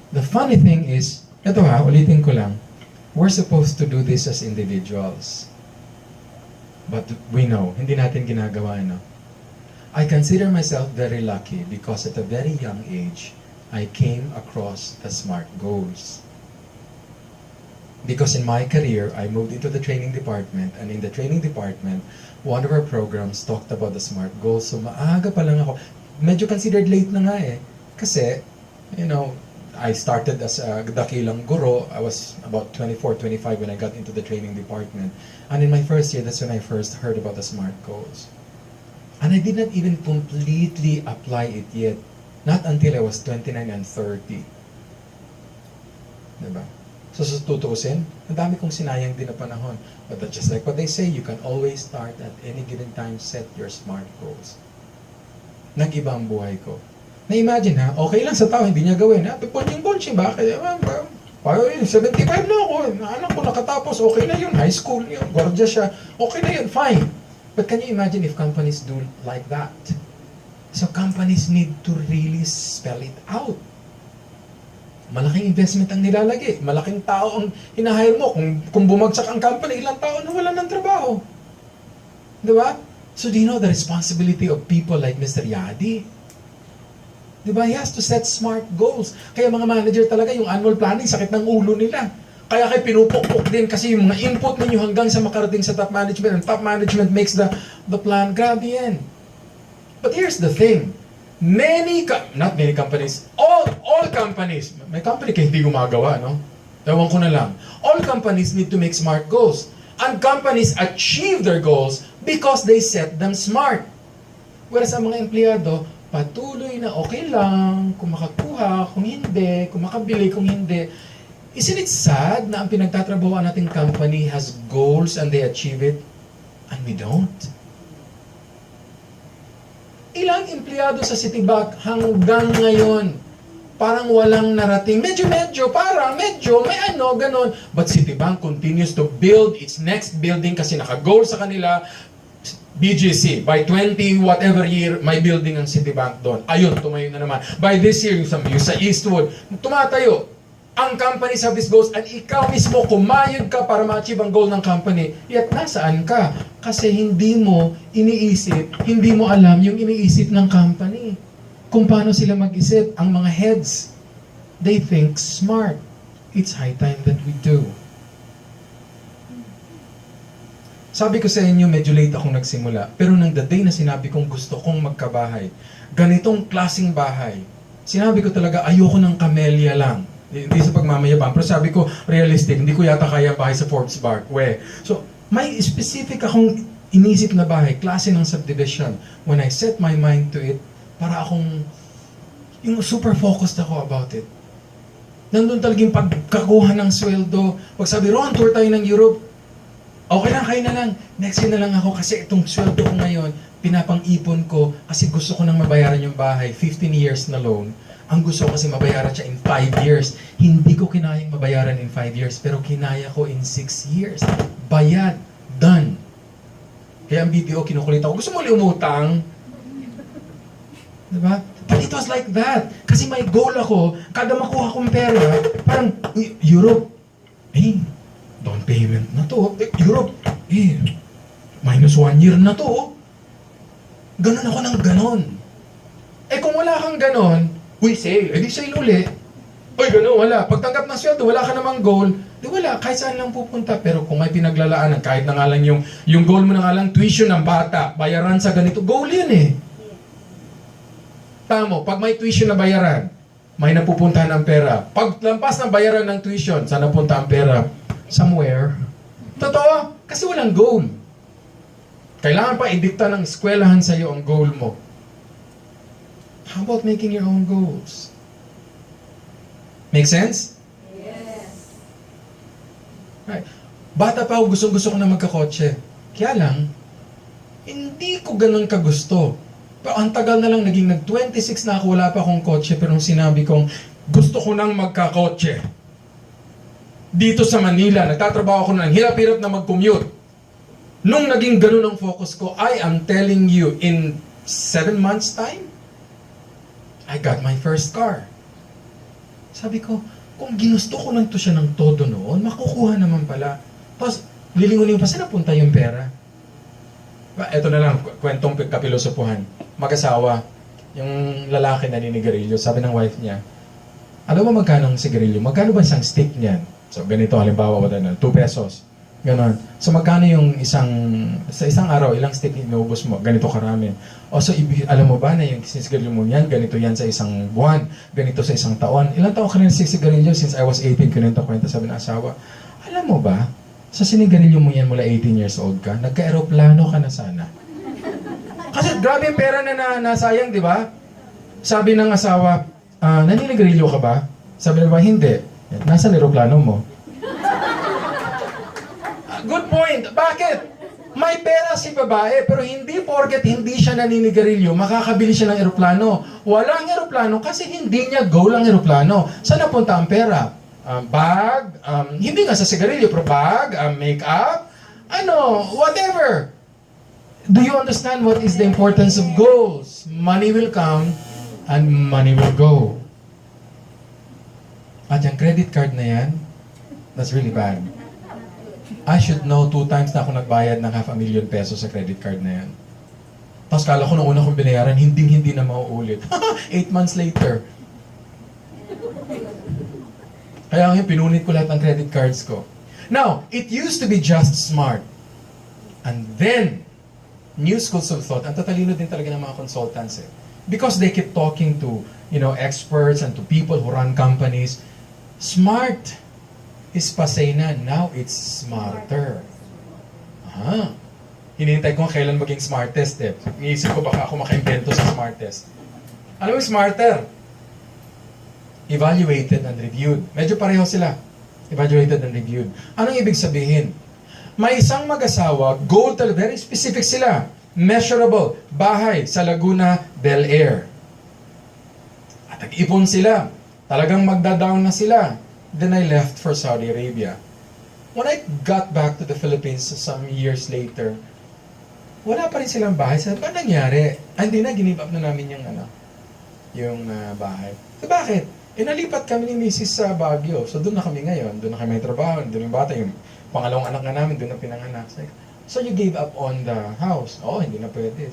The funny thing is, ulitin ko lang, we're supposed to do this as individuals. But we know, hindi natin ginagawa, no? I consider myself very lucky because at a very young age, I came across the SMART goals. Because in my career, I moved into the training department, and in the training department, one of our programs talked about the SMART goals. So maaga pa lang ako. Medyo considered late na nga eh. Kasi, I started as a dakilang guro. I was about 24, 25 when I got into the training department. And in my first year, that's when I first heard about the SMART goals. And I did not even completely apply it yet. Not until I was 29 and 30. Diba? So, sa tutuusin, ang dami kong sinayang din na panahon. But that's just like what they say, you can always start at any given time, set your SMART goals. Nag-iba ang buhay ko. Na-imagine ha, okay lang sa tao, hindi niya gawin. Ha? Punching, bakit? 75 na ako. Anak ko nakatapos, okay na yun. High school yun, gwardiya siya. Okay na yun, fine. But can you imagine if companies do like that? So companies need to really spell it out. Malaking investment ang nilalagay. Malaking tao ang hinahire mo. Kung bumagsak ang company, ilang tao na wala ng trabaho. Diba? So do you know the responsibility of people like Mr. Yadi? Diba? He has to set SMART goals. Kaya mga manager talaga, yung annual planning, sakit ng ulo nila. Kaya kayo pinupukpok din kasi yung mga input ninyo hanggang sa makarating sa top management, and top management makes the plan. Grabe yan. But here's the thing. Not many companies, all companies, may company kayo hindi gumagawa, no? Ewan ko na lang. All companies need to make SMART goals. And companies achieve their goals because they set them SMART. Whereas ang mga empleyado, patuloy na okay lang, kung makakuha, kung hindi, kung makabili, kung hindi. Isn't it sad na ang pinagtatrabahoan nating company has goals and they achieve it, and we don't? Ilang empleyado sa Citibank hanggang ngayon, parang walang narating. Medyo, may ganon. But Citibank continues to build its next building kasi naka-goal sa kanila, BGC, by 20 whatever year, may building ang Citibank doon. Ayun, tumayo na naman. By this year, yung sa Eastwood, tumatayo. Ang company service goals, at ikaw mismo kumayod ka para ma-achieve ang goal ng company. Yet, nasaan ka? Kasi hindi mo iniisip, hindi mo alam yung iniisip ng company. Kung paano sila mag-isip, ang mga heads, they think smart. It's high time that we do. Sabi ko sa inyo, medyo late akong nagsimula. Pero nang the day na sinabi kong gusto kong magkabahay, ganitong klaseng bahay, sinabi ko talaga, ayoko ng camellia lang. Hindi sa pagmamayabang. Pero sabi ko, realistic, hindi ko yata kaya bahay sa Forbes Parkway. So, may specific akong inisip na bahay, klase ng subdivision. When I set my mind to it, para akong, yung super focused ako about it. Nandun talagang pagkakuha ng sweldo. Pag sabi, Ron, tour tayo ng Europe. Okay lang, kayo na lang. Next year na lang ako kasi itong sweldo ko ngayon, pinapang-ipon ko kasi gusto ko nang mabayaran yung bahay. 15 years na loan. Ang gusto ko kasi mabayaran siya in 5 years. Hindi ko kinayang mabayaran in 5 years, pero kinaya ko in 6 years. Bayad. Done. Kaya ang BPO, kinukulit ako. Gusto mo ulit umutang? Diba? But it was like that. Kasi may goal ako. Kada makuha kong pera, parang, Europe, down payment na to. Europe, minus 1 year na to. Ganon ako ng ganon. Kung wala kang ganon, sale. Di sale uli. Gano'n, wala. Pagtanggap ng sweldo, wala ka namang goal, di wala. Kahit saan lang pupunta. Pero kung may pinaglalaanan, kahit na nga lang yung goal mo na nga lang, tuition ng bata, bayaran sa ganito, goal yun eh. Tamo, pag may tuition na bayaran, may napupuntahan ng pera. Pag lampas ng bayaran ng tuition, saan napunta ang pera? Somewhere. Totoo, kasi walang goal. Kailangan pa idikta ng eskwelahan sa iyo ang goal mo. How about making your own goals? Make sense? Right. Bata pa ako, gusto ko na magkakotse. Kaya lang, hindi ko ganun kagusto. Ang tagal na lang, naging nag-26 na ako, wala pa akong kotse, pero nung sinabi kong, gusto ko nang magkakotse. Dito sa Manila, nagtatrabaho ako ng hirap-hirap na mag-commute. Nung naging ganun ang focus ko, I am telling you, in 7 months time, I got my first car. Sabi ko, kung ginusto ko lang to siya ng todo noon, makukuha naman pala. Tapos, lilingunin pa, saan napunta yung pera? Ito na lang, kwentong kapilosopuhan. Mag-asawa, yung lalaki na naninigarilyo, sabi ng wife niya, alam mo magkano ang sigarilyo? Magkano ba isang stick niyan? So, ganito, halimbawa, 2 pesos. Ganon. So, magkano yung sa isang araw, ilang stick inuubos mo? Ganito karami. O, so, alam mo ba na yung sisigarilyo mo yan, ganito yan sa isang buwan, ganito sa isang taon. Ilang taon ka na nagsisigarilyo? Since I was 18, kinento kwenta, sabi ng asawa. Alam mo ba, sa sinigarilyo mo yan mula 18 years old ka, nagka-aeroplano ka na sana. Kasi grabe yung pera na nasayang, di ba? Sabi ng asawa, naninigarilyo ka ba? Sabi ng ba, hindi. Nasaan aeroplano mo? Good point. Bakit? May pera si babae, pero hindi porket hindi siya naninigarilyo, makakabili siya ng eroplano. Walang eroplano kasi hindi niya goal ang eroplano. Saan napunta ang pera? Bag, hindi nga sa sigarilyo, pero bag, makeup, whatever. Do you understand what is the importance of goals? Money will come and money will go. At yung credit card na yan, that's really bad. I should know 2 times na ako nagbayad ng 500,000 pesos sa credit card na yan. Tapos kala ko nung una kong binayaran, hindi na mauulit. 8 months later. Kaya ngayon, pinunit ko lahat ng credit cards ko. Now, it used to be just smart. And then, new schools of thought, ang tatalino din talaga ng mga consultants eh. Because they keep talking to, experts and to people who run companies. Smart is pasay na. Now, it's smarter. Hinihintay ko kailan maging smartest eh. Iniisip ko baka ako makaimbento sa smartest. Alam mo, smarter. Evaluated and reviewed. Medyo pareho sila. Evaluated and reviewed. Anong ibig sabihin? May isang mag-asawa, goal talaga, very specific sila. Measurable. Bahay sa Laguna, Bel Air. At nag-ipon sila. Talagang magda-down na sila. Then I left for Saudi Arabia. When I got back to the Philippines some years later, wala pa rin silang bahay. Sabi, ba nangyari? Hindi na, give up na namin yung bahay. So bakit? Nalipat kami ni Mrs. sa Baguio. So doon na kami ngayon. Doon na kami may trabaho. Doon yung bata. Yung pangalawang anak na namin, doon na pinanganak. So you gave up on the house. Hindi na pwede.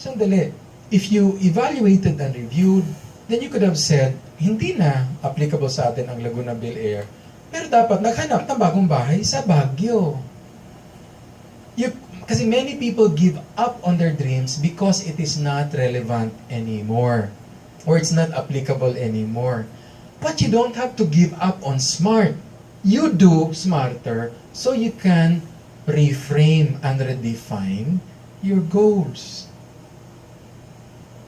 Sandali. If you evaluated and reviewed, then you could have said, hindi na applicable sa atin ang Laguna Bel Air. Pero dapat naghanap ng bagong bahay sa Baguio. Kasi many people give up on their dreams because it is not relevant anymore. Or it's not applicable anymore. But you don't have to give up on smart. You do smarter so you can reframe and redefine your goals.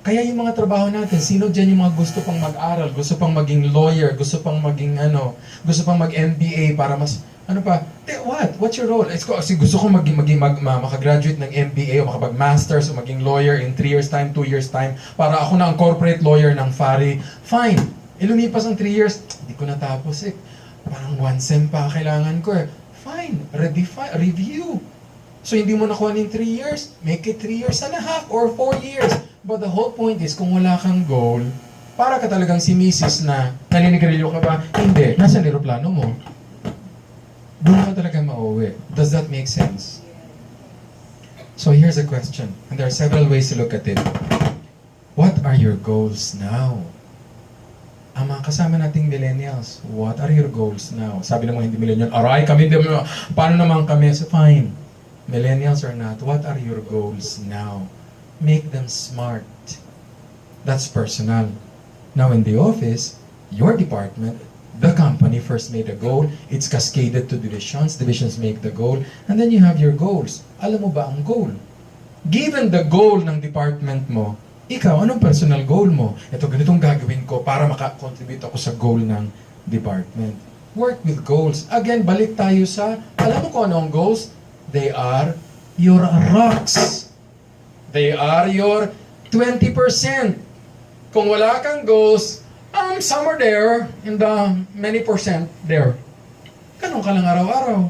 Kaya yung mga trabaho natin, sino dyan yung mga gusto pang mag-aral, gusto pang maging lawyer, gusto pang maging gusto pang mag-MBA para mas, what? What's your role? Kasi gusto ko makagraduate ng MBA o makapag-masters o maging lawyer in 3 years time, 2 years time, para ako na ang corporate lawyer ng FARI. Fine. Lumipas ang 3 years, hindi ko natapos eh. Parang 1 sem pa kailangan ko eh. Fine. Review. So hindi mo nakuha in 3 years, make it 3 years and a half or 4 years. But the whole point is, kung wala kang goal, para ka talagang si Mrs. na naninigarilyo ka ba? Hindi. Nasa aeroplano mo. Doon ka talaga mauwi. Does that make sense? So here's a question. And there are several ways to look at it. What are your goals now? Ang mga kasama nating millennials, what are your goals now? Sabi ng mga hindi millennial, aray, kami, paano naman kami? So fine. Millennials or not, what are your goals now? Make them smart. That's personal. Now in the office, your department, the company first made a goal, it's cascaded to divisions make the goal, and then you have your goals. Alam mo ba ang goal? Given the goal ng department mo, ikaw, anong personal goal mo? Ito, ganitong gagawin ko para maka-contribute ako sa goal ng department. Work with goals. Again, balik tayo sa, alam mo kung ano ang goals? They are your rocks. They are your 20%. Kung wala kang goals, somewhere there, in the many percent there. Ganun ka lang araw-araw.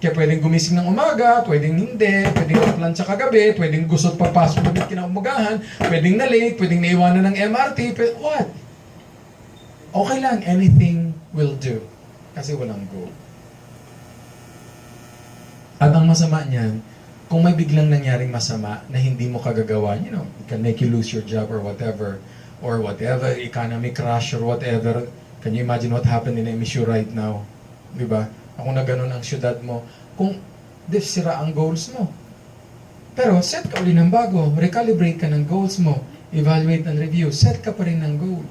Kaya pwedeng gumising ng umaga, pwedeng hindi, pwedeng magplansya kagabi, pwedeng gusot papasok ulit kinaumagahan, pwedeng na late, pwedeng naiwanan ng MRT, what? Okay lang, anything will do. Kasi walang goal. At ang masama niyan, kung may biglang nangyaring masama na hindi mo kagagawa, you know, it can make you lose your job or whatever, economic crash or whatever. Can you imagine what happened in MSU right now? Diba? Ako na ganun ang syudad mo. Kung sira ang goals mo. Pero set ka uli ng bago. Recalibrate ka ng goals mo. Evaluate and review. Set ka pa rin ng goal.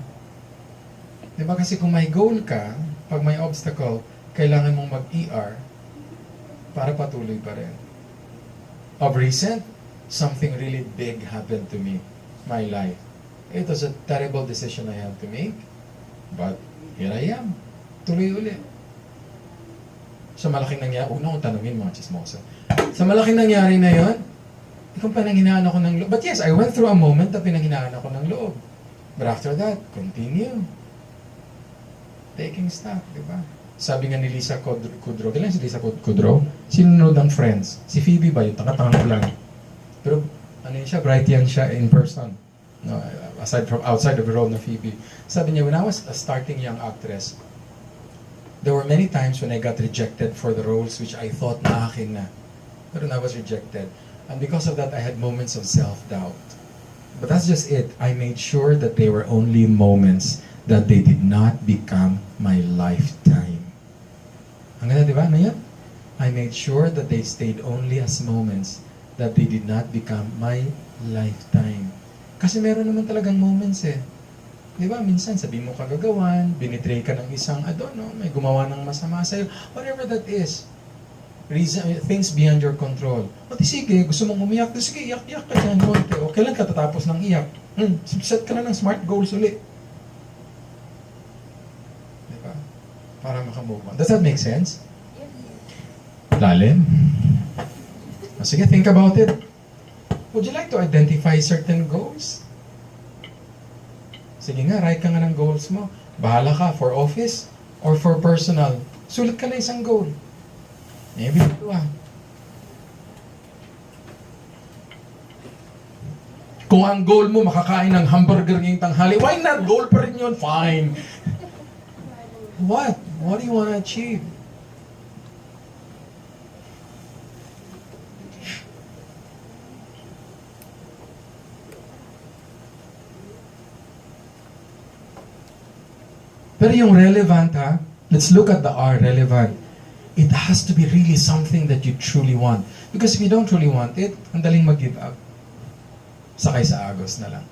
Diba? Kasi kung may goal ka, pag may obstacle, kailangan mong mag-ER para patuloy pa rin. Of recent, something really big happened to me, my life. It was a terrible decision I had to make, but here I am. Tuloy ulit. Sa malaking nangyari, kong tanungin mga chismosa. Sa malaking nangyari na yon, kung pinanghinaan ako ng loob. But yes, I went through a moment na pinanghinaan ako ng loob. But after that, continue. Taking stock, di ba? Sabi nga ni Lisa Kudrow, kailan si Lisa Kudrow? Sinunod ang Friends. Si Phoebe ba yun? Takatanga lang. Pero ano yun siya, bright yan siya in person. No, outside of the role ng Phoebe. Sabi niya, when I was a starting young actress, there were many times when I got rejected for the roles which I thought na akin na. Pero I was rejected. And because of that, I had moments of self-doubt. But that's just it. I made sure that they were only moments, that they did not become my lifetime. Ang ganda, di ba? Ano yan? I made sure that they stayed only as moments, that they did not become my lifetime. Kasi meron naman talagang moments eh. Di ba? Minsan sabi mo kagagawan, binitray ka ng isang, may gumawa ng masama sa'yo, whatever that is. Things beyond your control. O di sige, gusto mong umiyak, di sige, iyak-iyak ka dyan. O kailan ka tatapos ng iyak? Set ka na ng smart goals ulit. Para makamove on. Does that make sense? Lalim? Sige, think about it. Would you like to identify certain goals? Sige nga, write ka nga ng goals mo. Bahala ka for office or for personal. Sulat ka na isang goal. Maybe dalawa. Kung ang goal mo makakain ng hamburger ngayong tanghali, why not? Goal pa rin yun. Fine. What? What do you want to achieve? Pero yung relevant, ha? Let's look at the R, relevant. It has to be really something that you truly want. Because if you don't truly want it, ang daling mag-give up. Sakay sa agos na lang.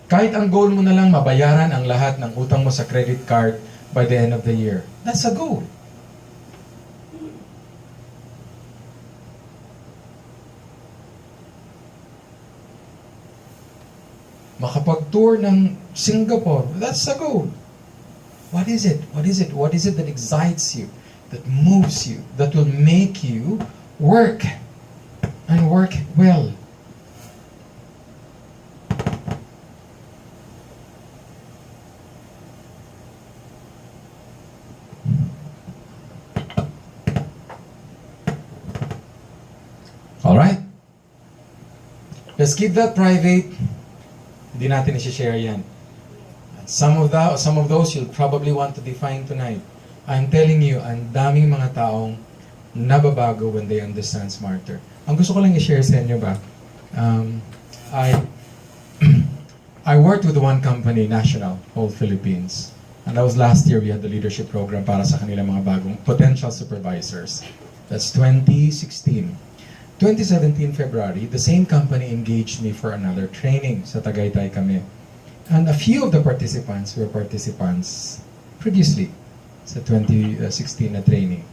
Kahit ang goal mo na lang mabayaran ang lahat ng utang mo sa credit card by the end of the year. That's a goal. Makapag-tour ng Singapore, that's a goal. What is it? What is it? What is it that excites you, that moves you, that will make you work and work well? Alright? Let's keep that private. Hindi natin i-share yan. Some of those you'll probably want to define tonight. I'm telling you, ang daming mga taong nababago when they understand smarter. Ang gusto ko lang i-share sa inyo ba, I worked with one company, national, whole Philippines. And that was last year, we had the leadership program para sa kanilang mga bagong potential supervisors. That's 2016. 2017 February, the same company engaged me for another training sa Tagaytay kami. And a few of the participants were participants previously sa 2016 na training.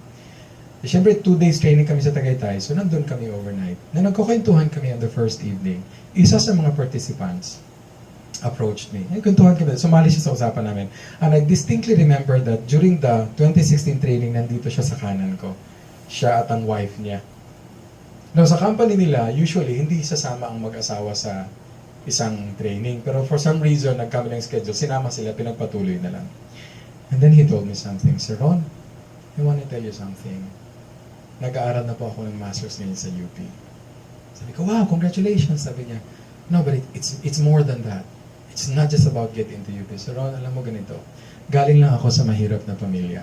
Siyempre, 2 days training kami sa Tagaytay, so nandun kami overnight. Na nagkukwentuhan kami on the first evening. Isa sa mga participants approached me. Kwentuhan kami, sumali siya sa usapan namin. And I distinctly remember that during the 2016 training, nandito siya sa kanan ko. Siya at ang wife niya. Now, sa company nila, usually, hindi sasama ang mag-asawa sa isang training. Pero for some reason, nagkami ng schedule, sinama sila, pinagpatuloy na lang. And then he told me something, Sir Ron, I want to tell you something. Nag-aaral na po ako ng master's ngayon sa UP. Sabi ko, wow, congratulations, sabi niya. No, but it's more than that. It's not just about getting into UP. So Ron, alam mo ganito, galing lang ako sa mahirap na pamilya.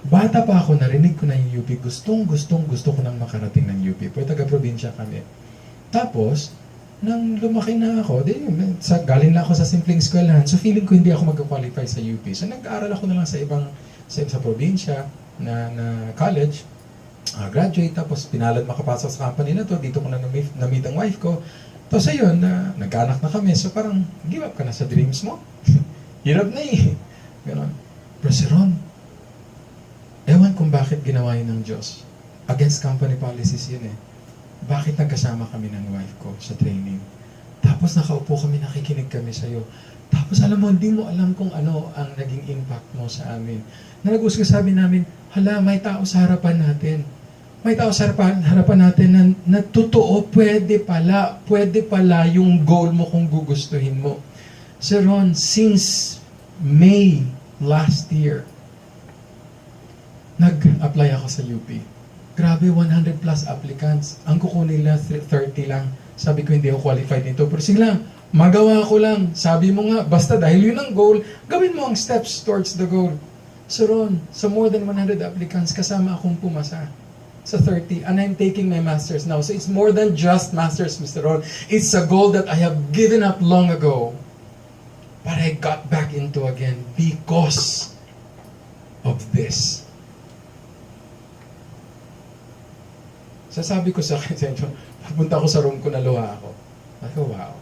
Bata pa ako, narinig ko na yung UP, gusto ko nang makarating ng UP. Pero taga-probinsya kami. Tapos, nang lumaki na ako, galing lang ako sa simpleng eskwelahan, so feeling ko hindi ako mag-qualify sa UP. So nag-aaral ako na lang sa probinsya na college, graduate, tapos pinalad makapasok sa company na to, dito ko na na-meet ang wife ko. Tapos ayun, nagkaanak na kami, so parang give up ka na sa dreams mo. Hirap na eh. Ganon. Pero si Ron, ewan kung bakit ginawa yun ng Diyos. Against company policies yun eh. Bakit nagkasama kami ng wife ko sa training? Tapos nakaupo kami, nakikinig kami sa'yo. Tapos alam mo, hindi mo alam kung ano ang naging impact mo sa amin. Na nag-usap sabi namin, hala, may tao sa harapan natin. May tao sa harapan natin na totoo, pwede pala yung goal mo kung gugustuhin mo. Sir Ron, since May last year, nag-apply ako sa UP. Grabe, 100 plus applicants. Ang kukunin nila, 30 lang. Sabi ko, hindi ako qualified nito. Pero sige lang, magawa ko lang. Sabi mo nga, basta dahil yun ang goal, gawin mo ang steps towards the goal. So Ron, sa more than 100 applicants, kasama akong pumasa sa 30. And I'm taking my master's now. So it's more than just master's, Mr. Ron. It's a goal that I have given up long ago. But I got back into again because of this. Sasabi ko sa akin, pupunta ako sa room ko, naluha ako. Ako, wow.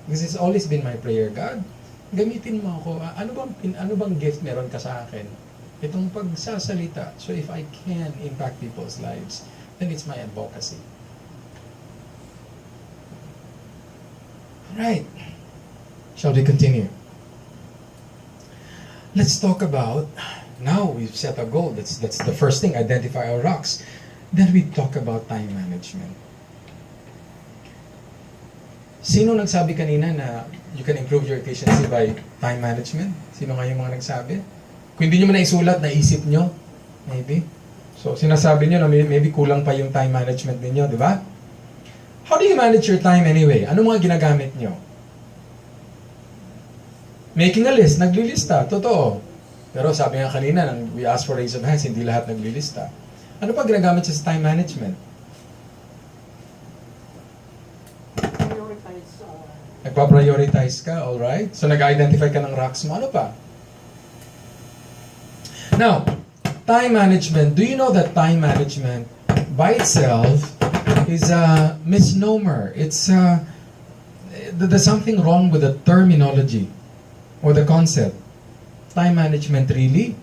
Because it's always been my prayer, God, gamitin mo ako. Ano bang gift meron ka sa akin? Itong pagsasalita. So if I can impact people's lives, then it's my advocacy. Alright. Shall we continue? Let's talk about, now we've set a goal. That's the first thing, identify our rocks. Then we talk about time management. Sino nagsabi kanina na you can improve your efficiency by time management? Sino nga yung mga nagsabi? Kung hindi nyo man naisulat, naisip nyo, maybe. So, sinasabi nyo na maybe kulang pa yung time management ninyo, di ba? How do you manage your time anyway? Ano mga ginagamit nyo? Making a list, naglilista, totoo. Pero sabi nga kanina, nang we ask for raise of hands, hindi lahat naglilista. Ano pa ginagamit sa time management? Nagpa-prioritize ka, alright? So, nag-identify ka ng rocks mo. Ano pa? Now, time management. Do you know that time management by itself is a misnomer? It's there's something wrong with the terminology or the concept. Time management, really?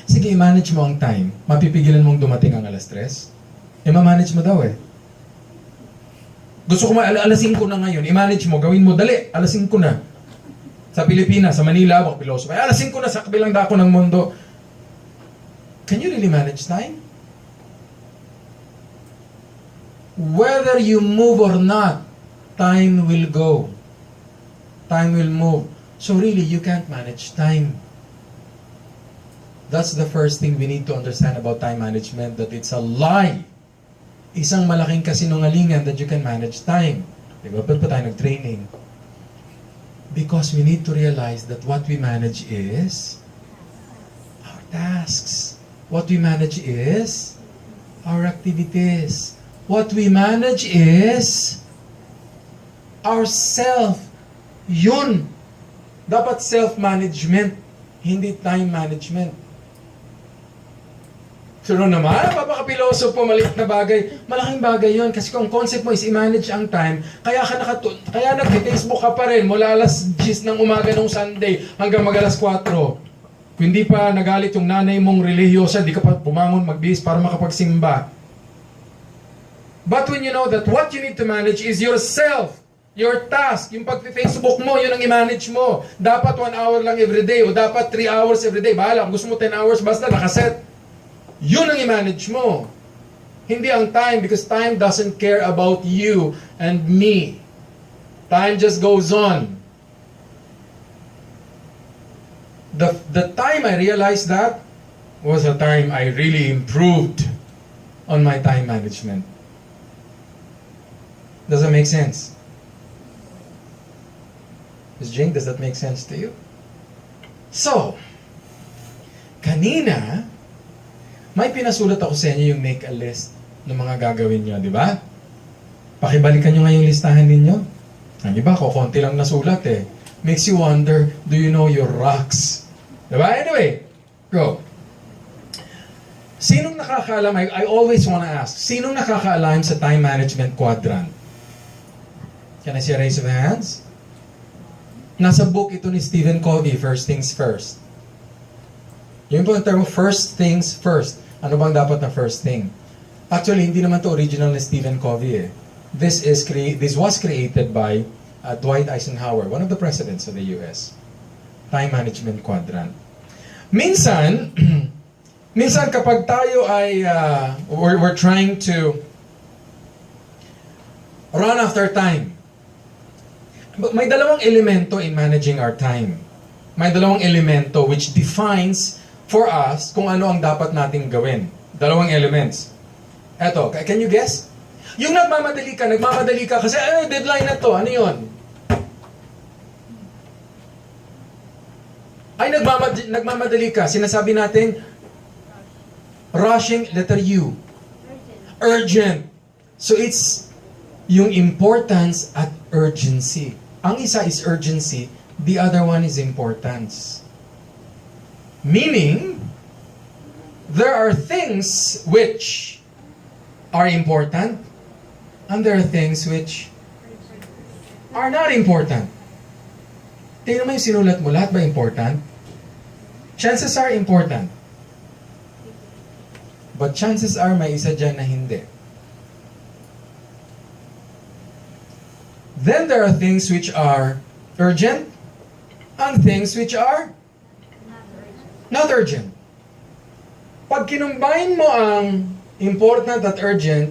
Sige, i-manage mo ang time. Mapipigilan mong dumating ang alas 3? I-manage mo daw eh. Gusto ko alas 5 na ngayon. I-manage mo, gawin mo, dali, alas 5 na. Sa Pilipinas, sa Manila, baka piloso. Ay, alas 5 na sa kabilang dako ng mundo. Can you really manage time? Whether you move or not, time will go. Time will move. So really, you can't manage time. That's the first thing we need to understand about time management, that it's a lie. Isang malaking kasinungalingan that you can manage time. Diba? Ba't pa tayo nag-training? Because we need to realize that what we manage is our tasks. What we manage is our activities. What we manage is ourself. Yun. Dapat self-management, hindi time management. So naman, papakapiloso po, maliit na bagay. Malaking bagay yon kasi kung concept mo is i-manage ang time, kaya nag-Facebook ka pa rin mula alas 10 ng umaga ng Sunday hanggang mag alas 4. Kung hindi pa nagalit yung nanay mong relihiyosa, di ka pa bumangon magbihis para makapagsimba. But when you know that what you need to manage is yourself, your task, yung pag-Facebook mo, yun ang i-manage mo. Dapat 1 hour lang everyday o dapat 3 hours everyday. Bahala, kung gusto mo 10 hours, basta nakaset. Yun ang i-manage mo. Hindi ang time, because time doesn't care about you and me. Time just goes on. The time I realized that was a time I really improved on my time management. Does that make sense? Ms. Jane, does that make sense to you? So, kanina, may pinasulat ako sa inyo yung make a list ng mga gagawin nyo, di ba? Pakibalikan nyo nga yung listahan ninyo. Ang iba, konti lang nasulat eh. Makes you wonder, do you know your rocks? Diba? Anyway, go. Sinong nakakaalam, I always wanna ask, sinong nakakaalam sa time management quadrant? Can I see a raise of hands? Nasa book ito ni Stephen Covey, First Things First. Yun po ang term, first things first. Ano bang dapat na first thing? Actually, hindi naman to original ni Stephen Covey eh. This was created by Dwight Eisenhower, one of the presidents of the US. Time management quadrant. Minsan, minsan kapag tayo ay we're trying to run after time. May dalawang elemento in managing our time. May dalawang elemento which defines for us kung ano ang dapat nating gawin. Dalawang elements. Eto, can you guess? Yung nagmamadali ka kasi deadline na to. Ano yun? Ay, nagmamadali ka. Sinasabi natin, rushing, letter U. Urgent. So it's yung importance at urgency. Ang isa is urgency, the other one is importance. Meaning, there are things which are important, and there are things which are not important. Tingnan mo yung sinulat mo, lahat ba important? Chances are important. But chances are may isa dyan na hindi. Then there are things which are urgent and things which are not urgent. Pag kinumbine mo ang important at urgent,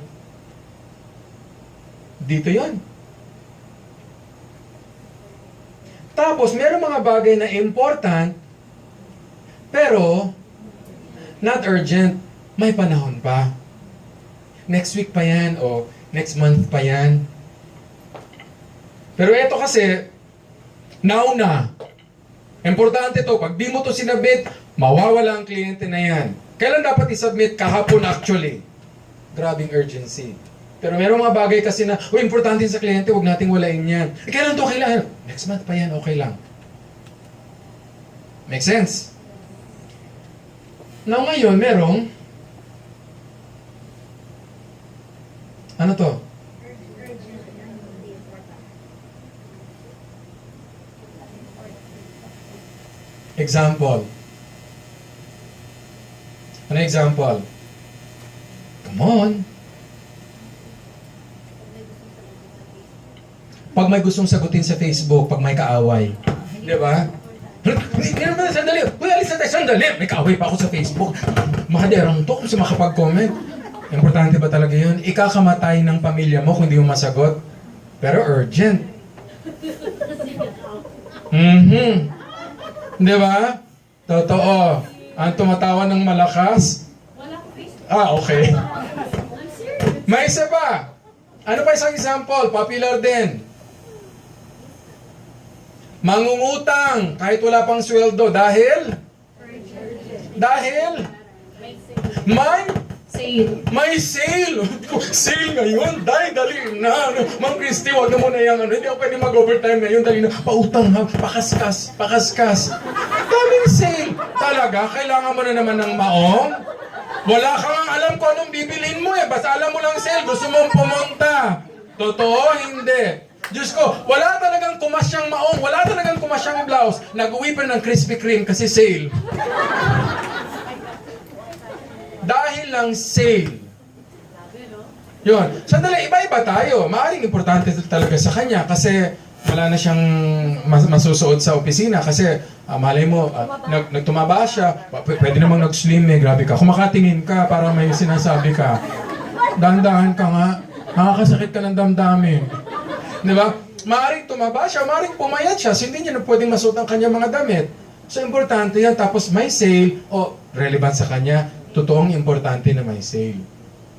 dito yon. Tapos, meron mga bagay na important, pero not urgent. May panahon pa. Next week pa yan o next month pa yan. Pero ito kasi, now na. Importante to. Pag di mo to sinabit, mawawala ang kliyente na yan. Kailan dapat isubmit? Kahapon actually. Grabing urgency. Pero meron mga bagay kasi na, importante sa kliyente, huwag nating walain yan. Kailan to kailangan? Next month pa yan, okay lang. Make sense? Now ngayon, merong, ano to? Example. Ano example? Come on. Pag may gustong sagutin sa Facebook, pag may kaaway. Di ba? Sandali. Uy, alis na tayo. Sandali. May kaaway pa ako sa Facebook. Makaderang to kung sa makapag-comment. Importante ba talaga yun? Ikakamatay ng pamilya mo kung hindi mo masagot. Pero urgent. Di ba? Totoo. Ang tumatawa ng malakas? Okay. May isa pa. Ano pa isang example? Popular din. Mangungutang kahit wala pang sweldo dahil may sale. Sale ngayon. Dali na. Ma'am Christy, wag na muna yung hindi ako pwede mag-overtime ngayon. Dali na. Pautang ha. Pakaskas. Daming sale. Talaga, kailangan mo na naman ng maong. Wala kang alam kung anong bibilin mo eh. Basta alam mo lang sale. Gusto mong pumunta. Totoo, hindi. Diyos ko, wala talagang kumasyang maong, wala talagang kumasyang blouse. Nag-uwi pa ng Krispy Kreme kasi sale. Dahil lang sale. Yun. Sandali, iba-iba tayo. Maaring importante talaga sa kanya kasi wala na siyang masusuot sa opisina kasi malay mo, nagtumaba siya, pwede namang nag-slim eh, grabe ka. Kumakatingin ka para may sinasabi ka. Dahan-dahan ka nga, nakakasakit ka ng damdamin. Di ba? Maaring tumaba siya, maaring pumayat siya, so hindi niya na pwedeng masuot ang kanyang mga damit. So importante yan, tapos may sale, relevant sa kanya, totoong importante na may sale.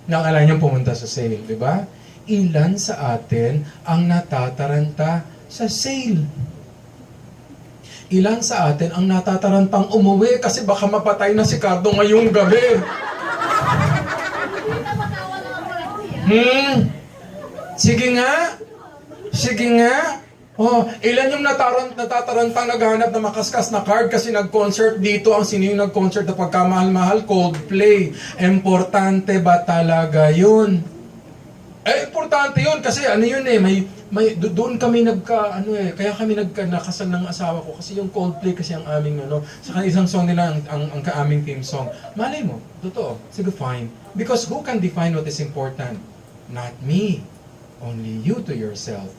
Nakala niyang pumunta sa sale, di ba? Ilan sa atin ang natataranta sa sale? Ilan sa atin ang natatarantang umuwi kasi baka mapatay na si Cardo ngayong gabi? Sige nga. Sige nga. Ilan yung natatarantang naghanap na makaskas na card kasi nag-concert dito. Ang sino yung nag-concert na pagkamahal-mahal? Coldplay. Importante ba talaga yun? Importante yun kasi ano yun doon kami kaya kami nakasal ng asawa ko kasi yung Coldplay kasi ang aming sa isang song nila ang aming theme song. Malay mo, totoo. Sige, fine. Because who can define what is important? Not me. Only you to yourself.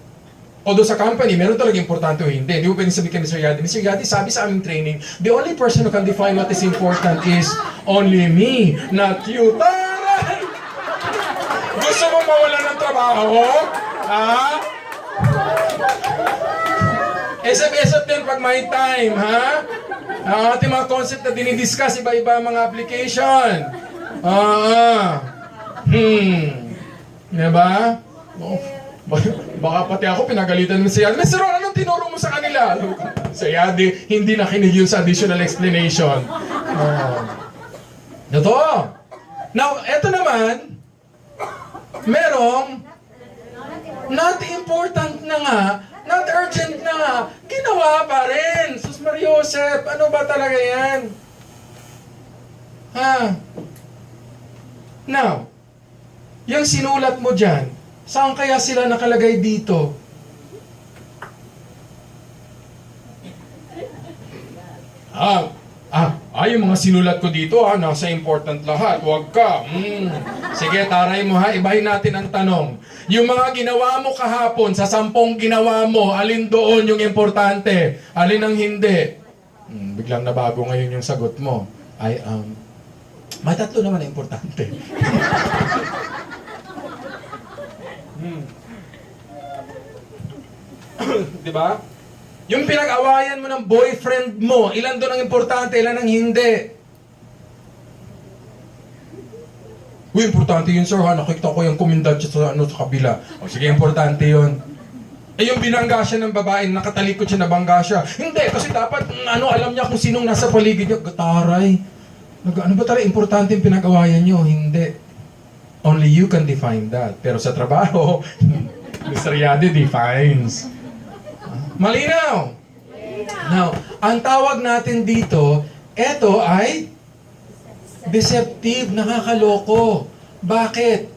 Although sa company, meron talaga importante o hindi. Hindi mo pwedeng sabihin kay Mr. Yadi. Mr. Yadi, sabi sa aming training, the only person who can define what is important is only me, not you. Taray! Gusto mo mawala ng trabaho? Ha? Esap-esap din pag may time, ha? Ating mga concept na dinidiscuss, iba-iba mga application. Diba? Baka pati ako pinagalitan mo si Yadi. Mr. Ron, anong tinuro mo sa kanila? Si Yadi, hindi nakinig yun sa additional explanation. Totoo. Now, eto naman, merong not important na nga, not urgent na nga, ginawa pa rin. Sus Mariosep, ano ba talaga yan? Now, yung sinulat mo dyan, saan kaya sila nakalagay dito? Yung mga sinulat ko dito, nasa important lahat. Huwag ka. Sige, taray mo ha. Ibahin natin ang tanong. Yung mga ginawa mo kahapon, sa 10 ginawa mo, alin doon yung importante? Alin ang hindi? Biglang nabago ngayon yung sagot mo. May 3 naman na importante. Diba? Yung pinag-awayan mo ng boyfriend mo, ilan doon ang importante, ilan ang hindi? Importante yun, sir, ha? Nakita ko yung kumindat siya sa kabila. Sige, importante yun. Yung binangga siya ng babae, nakatalikod siya, nabangga siya. Hindi, kasi dapat, alam niya kung sinong nasa paligid niya. Taray. Ano ba talaga importante yung pinag-awayan niyo? Hindi. Only you can define that. Pero sa trabaho, Mr. Yadi defines. Malinaw? Now, ang tawag natin dito, eto ay deceptive, nakakaloko. Bakit?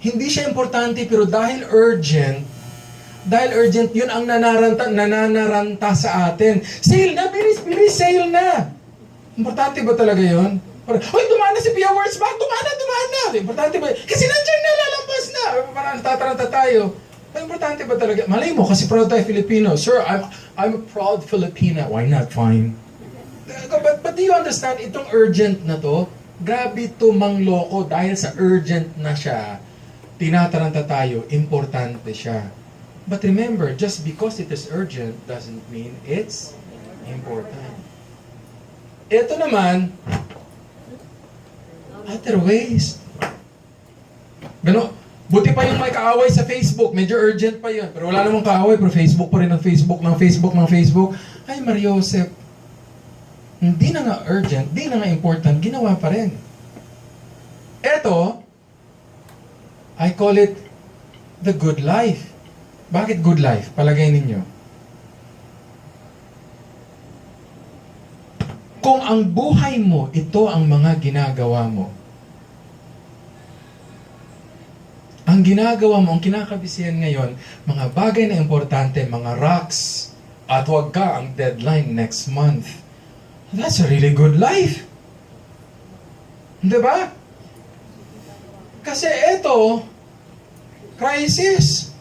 Hindi siya importante pero dahil urgent, yun ang nananaranta sa atin. Sale na, bilis, sale na. Importante ba talaga yun? Dumaan na si Pia Words Back, dumaan na. Importante ba? Kasi nandiyan na, lalampas na. Parang tataranta tayo. Importante ba talaga? Malay mo, kasi proud tayo Filipino. Sir, I'm a proud Filipina. Why not? Fine. But do you understand, itong urgent na to, grabe to mangloko dahil sa urgent na siya, tinataranta tayo, importante siya. But remember, just because it is urgent doesn't mean it's important. Ito naman, other ways. Buti pa yung may kaaway sa Facebook, medyo urgent pa yun. Pero wala namang kaaway, pero Facebook pa rin ng Facebook. Ay, Mariosep, hindi na nga urgent, hindi na nga important, ginawa pa rin. Eto, I call it the good life. Bakit good life? Palagay ninyo. Kung ang buhay mo, ito ang mga ginagawa mo, Ang ginagawa mo, ang kinakabisihan ngayon, mga bagay na importante, mga rocks, at huwag ka ang deadline next month. That's a really good life. Di ba? Kasi ito, crisis.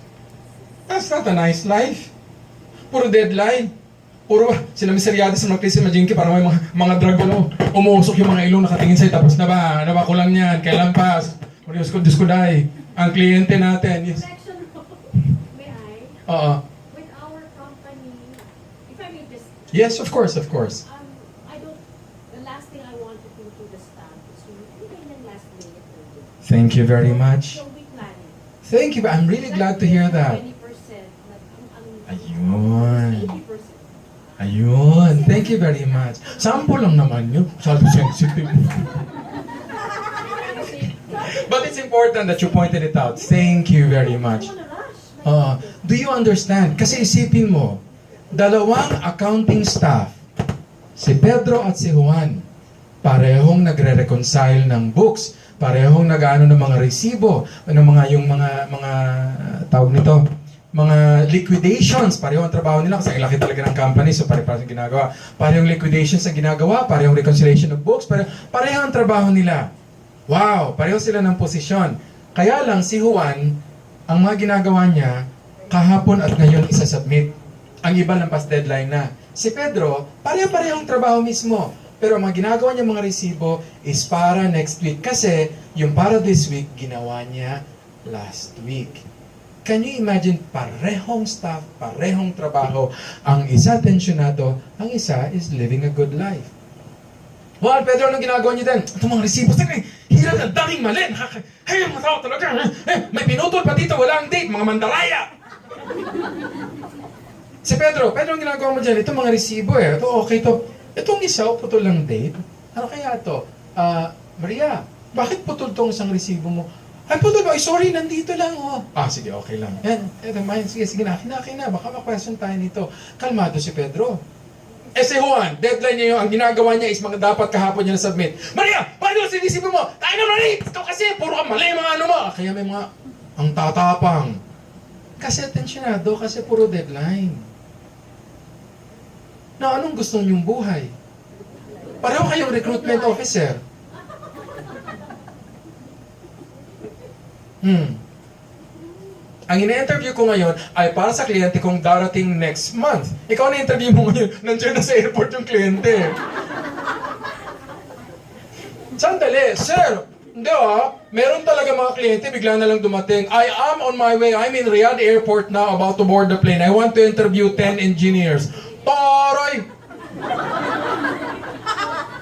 That's not a nice life. Puro deadline. Puro sila miseryado sa mga krisis, imagine para may mga drug, umusok yung mga ilong nakatingin sa'yo, tapos na ba kulang yan, kailan pa? Diyos ko, dahil. Ang kliyente natin. Yes. Connection po. May I? Oo. With our company, if I may just, Yes, of course. I don't, the last thing I want to do to the staff is to, anything ng last minute will do. Thank you very much. So we plan it. Thank you. I'm really glad to hear that. 20%, ang Ayun. 80%. Ayun. Thank you very much. Sample lang naman yun. Sabi sensitive. But it's important that you pointed it out. Thank you very much. Do you understand? Kasi isipin mo, dalawang accounting staff, si Pedro at si Juan, parehong nagre-reconcile ng books, parehong nag-ano ng mga resibo, yung mga tawag nito, mga liquidations, parehong ang trabaho nila kasi ang laki talaga ng company, so parehong ginagawa. Parehong liquidations ang ginagawa, parehong reconciliation of books, parehong ang trabaho nila. Wow, pareho sila ng posisyon. Kaya lang si Juan, ang mga ginagawa niya, kahapon at ngayon isa-submit. Ang iba lang past deadline na. Si Pedro, pareho-parehong trabaho mismo. Pero ang mga ginagawa niya mga resibo is para next week. Kasi yung para this week, ginawa niya last week. Can you imagine, parehong staff, parehong trabaho. Ang isa tensyonado, ang isa is living a good life. Juan, Pedro, anong ginagawa niyo din? Ito mga resibo, hirap ng daming mali. Hey, mga tao talaga. May pinutol pa dito, wala ang date, mga mandaraya. Si Pedro, anong ginagawa mo dyan? Ito mga resibo Ito okay to. Itong isa, putol lang date. Ano kaya to? Maria, bakit putol tong isang resibo mo? Ay, putol ba? Ay, sorry, nandito lang. Sige, okay lang. Sige na, baka ma-question tayo nito. Kalmado si Pedro. Si Juan, deadline niya ang ginagawa niya is mga dapat kahapon niya na-submit. Maria, paano sinisipin mo? Tayo na Maria! Ito kasi, puro ka mali mga ano mo. Kaya may mga, ang tatapang. Kasi atensyonado, kasi puro deadline. Na anong gusto niyong buhay? Pareho kayong recruitment officer. Ang ina-interview ko ngayon ay para sa kliyente kong darating next month. Ikaw na-interview mo ngayon, nandiyan na sa airport yung kliyente. Sandali, sir, hindi meron talaga mga kliyente, bigla na lang dumating. I am on my way, I'm in Riyadh Airport now, about to board the plane. I want to interview 10 engineers. Taray!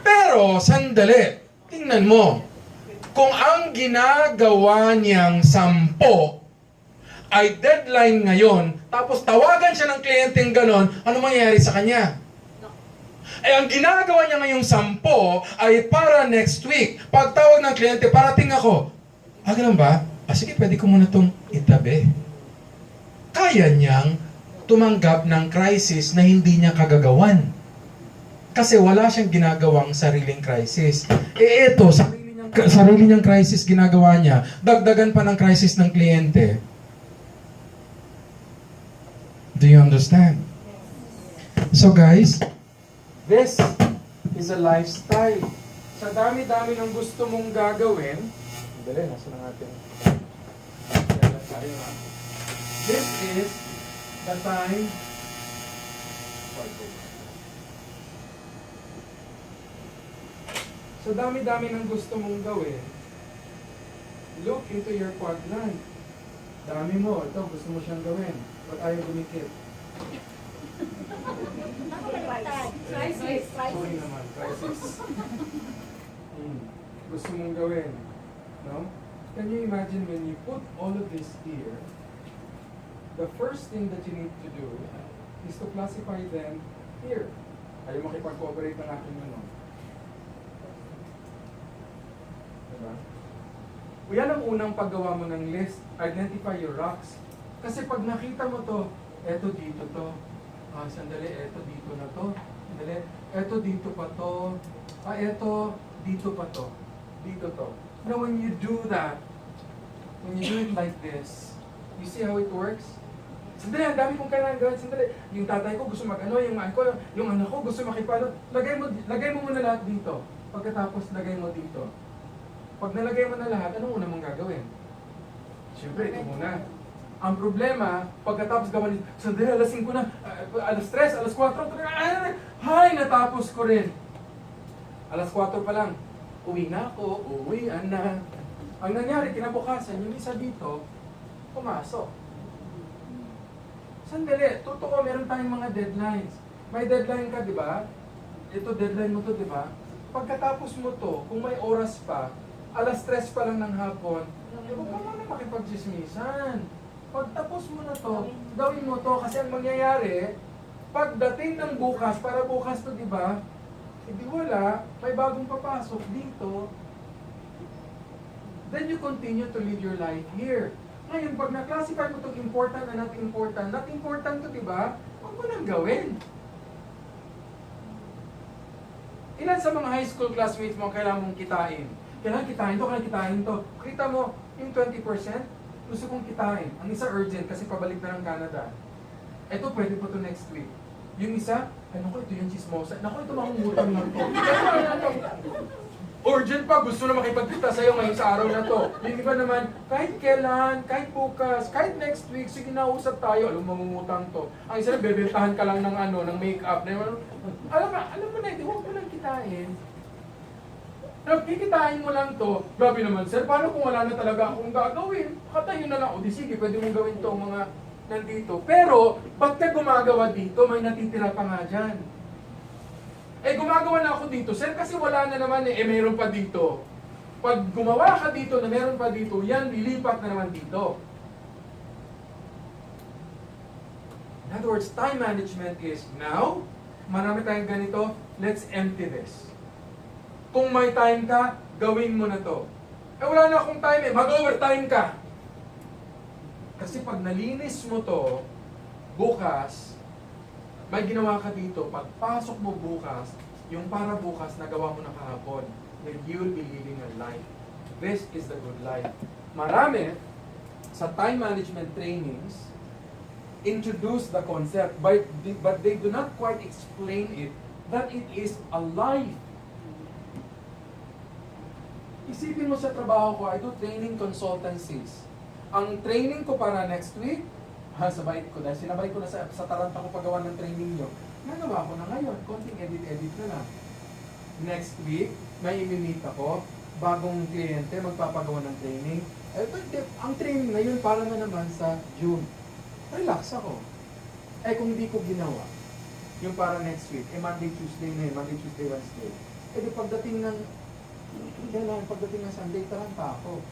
Pero, sandali, tingnan mo. Kung ang ginagawa niyang 10 ay deadline ngayon, tapos tawagan siya ng kliyenteng ganon, ano mangyayari sa kanya? Ang ginagawa niya ngayong 10 ay para next week. Pagtawag ng kliyente, parating ako. Ganun ba? Sige, pwede ko muna itong itabi. Kaya niyang tumanggap ng crisis na hindi niya kagagawan. Kasi wala siyang ginagawang sariling crisis. Ito, sarili niyang crisis ginagawa niya. Dagdagan pa ng crisis ng kliyente. Do you understand? So guys, this is a lifestyle. Sa dami-dami ng gusto mong gagawin, dali, nasa na natin. This is the time. Sa dami-dami ng gusto mong gawin, look into your quadrant. Dami mo, ito gusto mo siyang gawin. Ba't ayaw dumikit? Crisis. Sorry naman, crisis. Gusto mong gawin. No? Can you imagine when you put all of this here, the first thing that you need to do is to classify them here. Ayaw makipag-cooperate ng aking ano. Diba? Yan ang unang paggawa mo ng list. Identify your rocks. Kasi pag nakita mo to, eto dito to. Sandali, eto dito na to. Sandali, eto dito pa to. Eto dito pa to. Dito to. Now when you do that, when you do it like this, you see how it works? Sandali, ang dami kong kailangan gawin. Sandali, yung tatay ko gusto mag-ano, yung anak ko gusto makipalo. Lagay mo muna lahat dito. Pagkatapos, lagay mo dito. Pag nalagay mo na lahat, anong una mong gagawin? Siyempre, ito muna. Ang problema, pagkatapos gawin, sandali, alas 5 na, alas 3, alas 4, hay, natapos ko rin. Alas 4 pa lang, uwi na ako, uwian na. Ang nangyari, kinabukasan, yung isa dito, pumasok. Sandali, totoo, meron tayong mga deadlines. May deadline ka, di ba? Ito, deadline mo to, di ba? Pagkatapos mo to, kung may oras pa, alas 3 pa lang ng hapon, huwag ka muna makipag-chismisan. Pagtapos mo na to, gawin mo to, kasi ang mangyayari, pagdating ng bukas, para bukas to, di ba? Hindi wala, may bagong papasok dito. Then you continue to live your life here. Ngayon, pag na-classify mo itong important na not important to, di ba? Huwag mo nang gawin. Ilan sa mga high school classmates mo kailangan mong kitain? Kailangan kitain to. Kita mo, yung 20%, gusto kong kitain. Ang isa urgent kasi pabalik na ng Canada. Ito, pwede po to next week. Yung isa, ito yung chismosa. Ito mangungutang lang to. Urgent pa, gusto na makipagkita sa'yo ngayon sa araw na to. Yung iba naman, kahit kailan, kahit bukas, kahit next week, sige na, usap tayo. Alam mo, mangungutang to. Ang isa na, bebentahan ka lang ng make-up. Alam mo na, huwag mo lang kitain. Kikitain mo lang to. Grabe naman, sir, paano kung wala na talaga akong gagawin? Katayo na lang. O di sige, pwede mong gawin to mga nandito. Pero, ba't ka gumagawa dito? May natitira pa nga dyan. Gumagawa na ako dito, sir, kasi wala na naman mayroon pa dito. Pag gumawa ka dito na meron pa dito, yan, lilipat na naman dito. In other words, time management is now, marami tayong ganito, let's empty this. Kung may time ka, gawin mo na to. Wala na akong time mag-overtime ka. Kasi pag nalinis mo to, bukas, may ginawa ka dito, pagpasok mo bukas, yung para bukas nagawa mo na kahapon, then you'll be living a life. This is the good life. Marami sa time management trainings introduce the concept, but they do not quite explain it, that it is a life. Isipin mo sa trabaho ko, I do training consultancies. Ang training ko para next week, sabay ko dahil sinabay ko na sa Taranta ko paggawa ng training nyo. Nagawa ko na ngayon, konting edit na lang. Next week, may imi-meet ako, bagong kliyente, magpapagawa ng training. Ang training ngayon para na naman sa June. Relax ako. Kung hindi ko ginawa, yung para next week, Monday, Tuesday na yun, Monday, Tuesday, Wednesday. Di pagdating ng Sunday, taranta ako.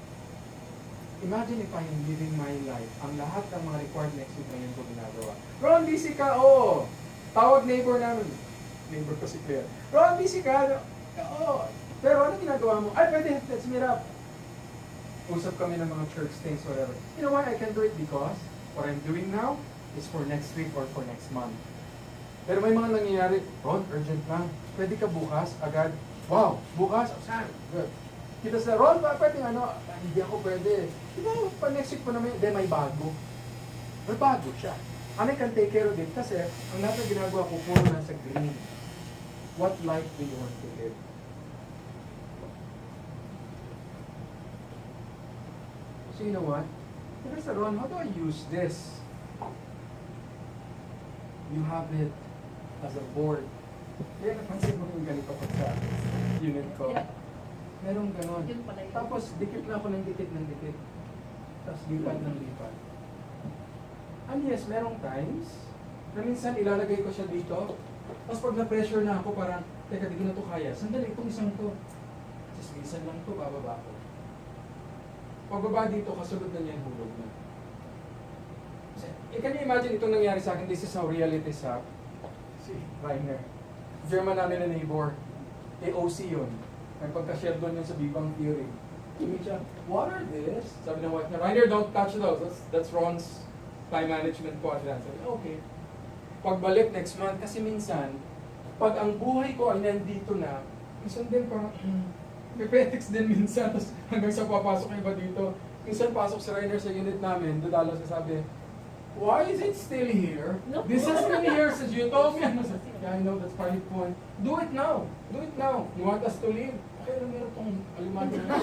Imagine if I am living my life, ang lahat ng mga required next week ngayon ko ginagawa. Ron, busy ka? Oo. Tawag neighbor namin. Neighbor ko si Claire. Ron, busy ka? Oo. Pero ano ginagawa mo? Pwede, let's meet up. Usap kami ng mga church things, whatever. You know what? I can do it because what I'm doing now is for next week or for next month. Pero may mga nangyayari, Ron, urgent lang. Pwede ka bukas, agad. Wow, bukas? Saan? Good. Kita sa Ron, pwede hindi ako pwede. Pa next week pa naman, may bago. May bago siya. And I can take care of it kasi ang lahat na ginagawa ko puro nasa green. What life do you want to live? So you know what? Kita sa Ron, how do I use this? You have it as a board. Kaya napansin mo yung ganito ko sa unit ko. Merong ganon. Tapos, dikit na ako ng dikit. Tapos, lipat ng lipat. And yes, merong times na minsan ilalagay ko siya dito. Tapos pag na-pressure na ako, parang, teka, di ko na to kaya. Sandali, itong isang to. Sismisan lang to, bababa ko. Pagbaba dito, kasunod na niya yung hulog na. Can you imagine itong nangyari sa akin? This is how reality is up. Si Rainer. German namin na neighbor. AOC yun. Nagpagka-share doon yun sa Big Bang Theory. Tumig siya, what are this? Sabi ng wife niya, Rainer, don't touch those. That's Ron's time management quadrant. Sabi, okay. Pagbalik next month, kasi minsan, pag ang buhay ko ay nandito na, minsan din parang, pepetics din minsan, tapos hanggang sa papasok yung iba dito, Minsan pasok si Rainer sa unit namin, dadalo siya sabi, why is it still here? This has been here since you told me. Ano, yeah, I know, that's part of the point. Do it now. Do it now. You want us to leave? Kaya meron tong alimango na.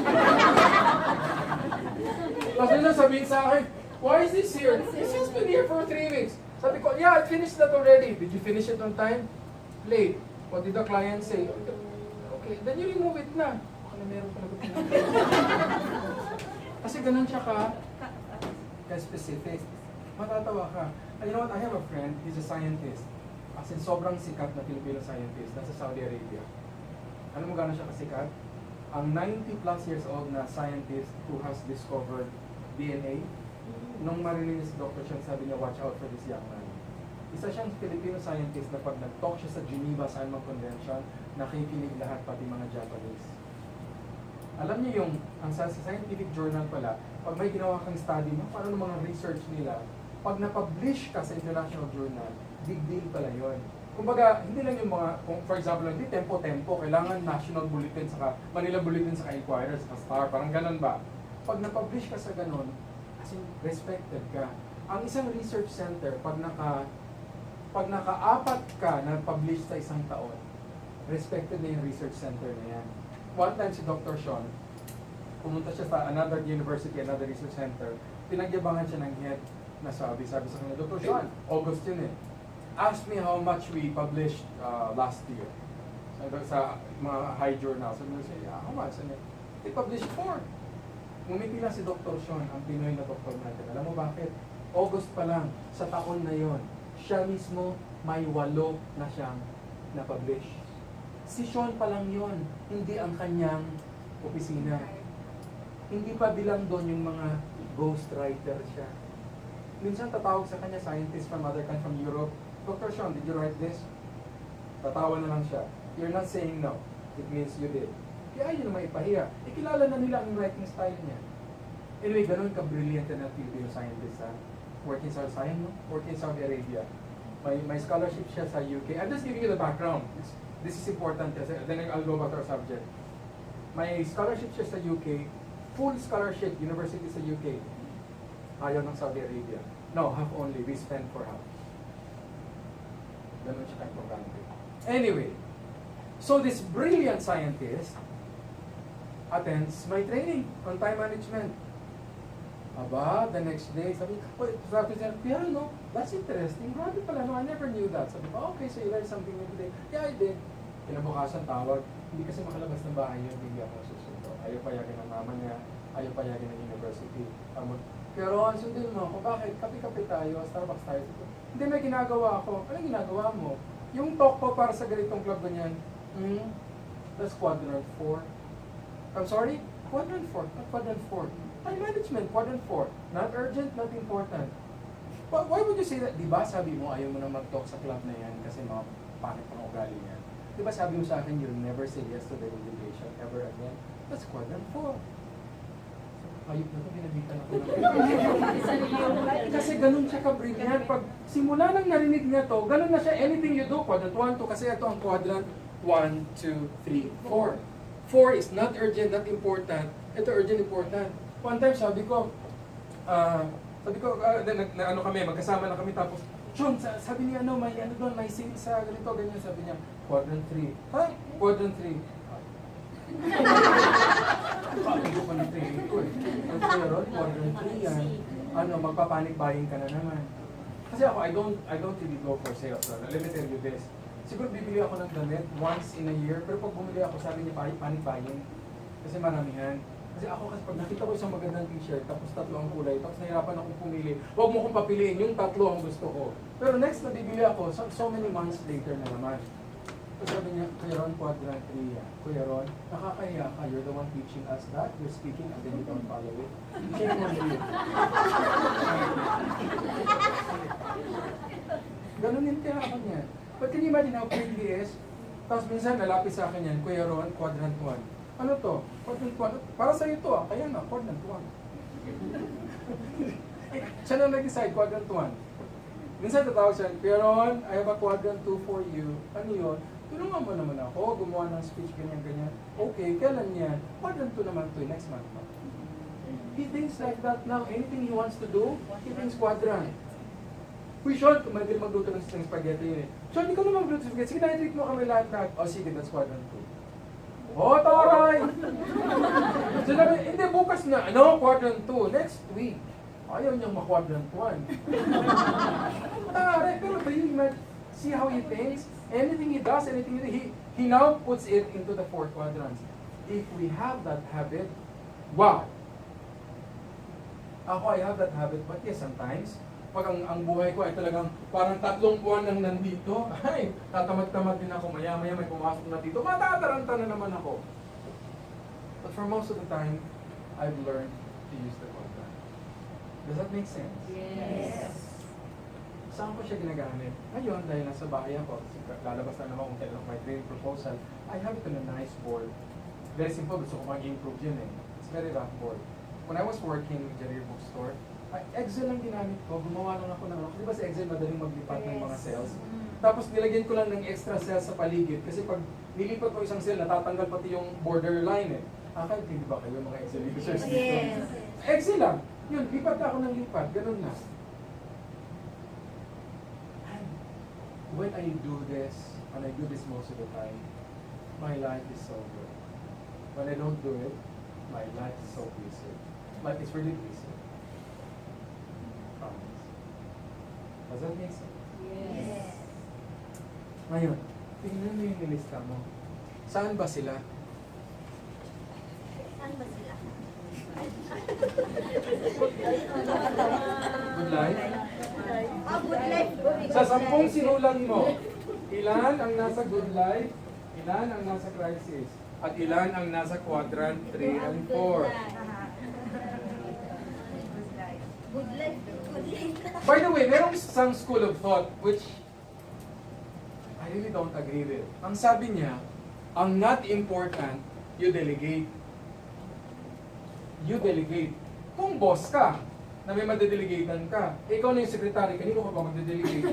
Tapos nila sabihin sa akin, why is this here? This has been here for 3 weeks. Sabi ko, yeah, I finished that already. Did you finish it on time? Late. What did the client say? Okay, then you remove it na. Baka na meron pala. Kasi ganun siya ka-specific. Matatawa ka. And you know what? I have a friend, he's a scientist. As in, sobrang sikat na Filipino scientist. Nasa Saudi Arabia. Ano mo gano'n siya kasikat? Ang 90 plus years old na scientist who has discovered DNA, nung marinig niya si Dr. Chen, sabi niya, watch out for this young man. Isa siyang Filipino scientist na pag nag-talk siya sa Geneva Scientific Convention, nakikinig lahat, pati mga Japanese. Alam niyo yung, ang sa scientific journal pala, pag may ginawa kang study, paano ng mga research nila, pag na-publish ka sa international journal, big deal pala yun. Kumbaga, hindi lang yung mga, kung for example, hindi tempo-tempo, kailangan national bulletin, saka Manila bulletin, saka Inquirer, saka Star, parang ganun ba? Pag na-publish ka sa ganun, as in, respected ka. Ang isang research center, pag naka-apat ka na publish sa isang taon, respected na yung research center na yan. One time si Dr. Sean, pumunta siya sa another university, another research center, pinagyabangan siya ng head na sabi sa kanya, Dr. Sean, August yun eh, ask me how much we published last year. Sa mga high journals. Sabi niya, yeah, how much? And they published 4. Ngumiti lang si Dr. Sean, ang Pinoy na doktor natin. Alam mo bakit? August pa lang, sa taon na yon, siya mismo may 8 na siyang na-publish. Si Sean pa lang yon, hindi ang kanyang opisina. Hindi pa bilang doon yung mga ghostwriter siya. Minsan tatawag sa kanya scientists from other countries, from Europe, Dr. Sean, did you write this? Tatawa na lang siya. You're not saying no. It means you did. Kaya yun naman ipahiya. Ikilala na nila ang writing style niya. Anyway, ganun ka-brilliant na Filipino scientist, ha? Working sa working in Saudi Arabia. May scholarship siya sa UK. I'm just giving you the background. This is important kasi then I'll go back to our subject. May scholarship siya sa UK. Full scholarship, university sa UK. Ayaw ng Saudi Arabia. No, half only. We spend for half. Ganun siya importante. Anyway, so this brilliant scientist attends my training on time management. Aba, the next day, sabi ko, piano, that's interesting. Grabe pala, no, I never knew that. Sabi ko, okay, so you learned something new today. Yeah, I did. Kinabukasan tawag, hindi kasi makalabas ng bahay yun, hindi ako susundo. Ayaw payagan ng mama niya, ayaw payagan ng university. Pero sundin mo ako, bakit? Kape-kape tayo, Starbucks tayo. Hindi, may ginagawa ako. Anong ginagawa mo? Yung talk ko para sa ganitong club ganyan, that's quadrant 4. I'm sorry? Quadrant 4, not quadrant 4. Time management, quadrant 4. Not urgent, not important. But why would you say that? Diba sabi mo, ayaw mo na mag-talk sa club na yan kasi mga pangit pang ugali yan. Diba sabi mo sa akin, you'll never say yes to the invitation ever again? That's quadrant 4. Ayop na ito, binabitan ako ng kasi ganun siya ka-brilliant. Pag simula nang narinig niya to, ganun na siya, anything you do, quadrant 1, 2, kasi ito ang quadrant 1, 2, 3, 4. 4 is not urgent, not important. Ito urgent, important. One time sabi ko, ano kami, magkasama na kami, tapos, John, sabi niya, may ano doon, may sale sa ganito, ganyan, sabi niya, quadrant 3. Ha? Quadrant 3. Hindi ko pa na-training ko eh. Ang pero, quadrant 3 yan. Magpapanic buying ka na naman. Kasi ako, I don't really go for sales. So, let me tell you this. Siguro bibili ako ng damit once in a year, pero pag bumili ako, sabi niya, panic buying. Kasi maramihan. Kasi ako, pag nakita ko isang magandang t-shirt, tapos 3 ang kulay, tapos nahirapan akong pumili, huwag mo kong papiliin, yung 3 ang gusto ko. Pero next na bibili ako, so many months later na naman. So sabi niya, Kuya Ron, quadrant 3 yan. Kuya Ron, nakakahiya ka, you're the one teaching us that, you're speaking and then you don't follow it. Shame on you. Ganun yung kaya ako niya. But can you imagine how crazy is? Tapos minsan nalapit sa akin yan, Kuya Ron, quadrant 1. Ano to? Quadrant 1. Para sa'yo to kaya na, quadrant 1. Siya na nag-decide, quadrant 1. Minsan tatawag siya, Kuya Ron, I have a quadrant 2 for you. Ano yun? Tulungan mo naman ako, gumawa ng speech, ganyan-ganyan. Okay, kailan yan? Quadrant 2 naman to, next month pa. he thinks like that now. Anything he wants to do, he thinks quadrant. Uy, Sean, kung magaling magluto ng spaghetti yun eh. Sean, ikaw na magluto ng spaghetti. Sige, na-treat mo kami lahat. O sige, that's quadrant 2. Oh, taray! Sinabi, hindi, bukas na. Ano? Quadrant 2. Next week. Ayaw niyang ma-quadrant 1. Taray, pero do you see how he thinks? Anything he does, he now puts it into the 4 quadrants. If we have that habit, wow! Ako, I have that habit, but yes, sometimes, pag ang buhay ko ay talagang parang 3 buwan nang nandito, ay, tatamad-tamad din ako, maya-maya may pumasok na dito, matataranta na naman ako. But for most of the time, I've learned to use the quadrant. Does that make sense? Yes. Saan ko siya ginagamit? Ngayon, dahil nasa bahay ako, lalabas na naman kung kailan may training proposal, I have it on a nice board. Very simple, gusto ko mag-improve yun eh. It's very rough board. When I was working with Jarir Bookstore, Excel lang ginamit ko, gumawa lang ako ng, di ba sa Excel madaling maglipat ng mga cells? Tapos nilagyan ko lang ng extra cells sa paligid kasi pag nilipat ko isang cell, natatanggal pati yung borderline eh. Kahit hindi ba kayo mga Excel users dito? Yes. Excel lang. Yun, lipat ako ng lipat. Ganun na. And when I do this, and I do this most of the time, my life is so good. When I don't do it, my life is so busy. Life is really busy. Promise. Does that make sense? Yes. Ngayon, tingnan mo yung nilista mo. Saan ba sila? Saan ba sila? Good life? Good life. Sa 10 sinulan mo, ilan ang nasa good life, ilan ang nasa crisis, at ilan ang nasa quadrant 3 and 4. Good life. Good life. By the way, merong isang school of thought which I really don't agree with. Ang sabi niya, ang not important, you delegate. You delegate. Kung boss ka, na may madedelegatean ka, ikaw na yung secretary, kanino ka ba magdedelegate?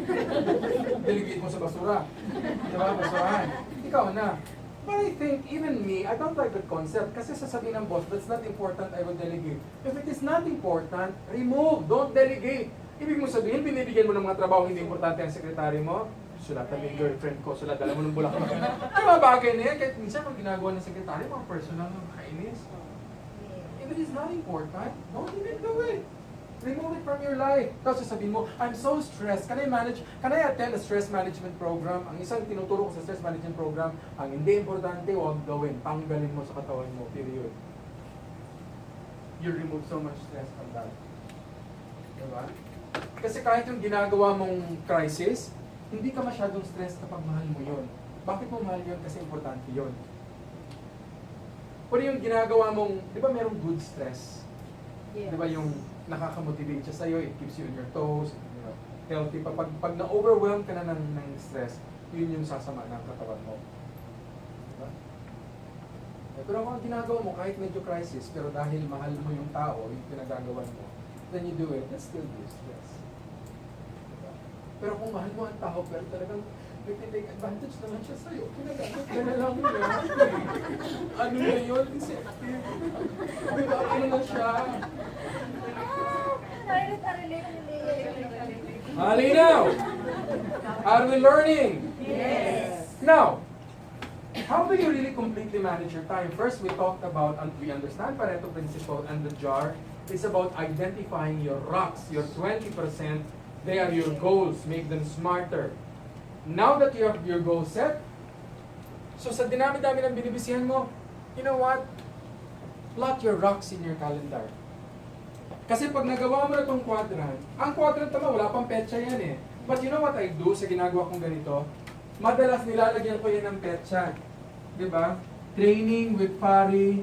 Delegate mo sa basura. Diba? Basurahan. Ikaw na. But I think, even me, I don't like that concept. Kasi sasabihin ng boss, that's not important, I will delegate. If it is not important, remove. Don't delegate. Ibig mo sabihin, binibigyan mo ng mga trabaho hindi importante ang sekretary mo. Sulatan mo yung girlfriend ko, sulatan dala mo ng bulaklak. Ay, mga bagay na yan. Kahit minsan, kung ginagawa ng sekretary, mga personal na kainis. If it is not important, don't even do it. Remove it from your life. Tapos sasabihin mo, I'm so stressed. Can I attend a stress management program? Ang isang tinuturo ko sa stress management program, ang hindi importante, huwag gawin. Tanggalin mo sa katawan mo, period. You'll remove so much stress from that. Diba? Kasi kahit yung ginagawa mong crisis, hindi ka masyadong stress kapag mahal mo yun. Bakit mo mahal yun? Kasi importante yun. Pero yung ginagawa mong, di ba merong good stress? Yes. Di ba yung nakaka-motivate siya sa'yo, it keeps you on your toes, you know, healthy. Pag na-overwhelm ka na ng stress, yun yung sasama ng katawan mo. Diba? Pero kung ang ginagawa mo, kahit medyo crisis, pero dahil mahal mo yung tao, yung pinagagawan mo, then you do it, that's still good stress. Diba? Pero kung mahal mo ang tao, pero talagang take advantage naman siya sa'yo, pinagamit ka na lang niya. Ano na yun? Deceptive. Diba? Ano na siya? Malinaw! Are we learning? Yes. Now, how do you really completely manage your time? First, we talked about, and we understand Pareto principle and the jar. It's about identifying your rocks, your 20%. They are your goals. Make them smarter. Now that you have your goal set, so sa dinami-dami ng binibisihan mo, you know what? Plot your rocks in your calendar. Kasi pag nagawa mo na itong quadrant, ang quadrant naman, wala pang petsa yan eh. But you know what I do sa ginagawa kong ganito? Madalas nilalagyan ko yan ng petsa. Diba? Training with FARI,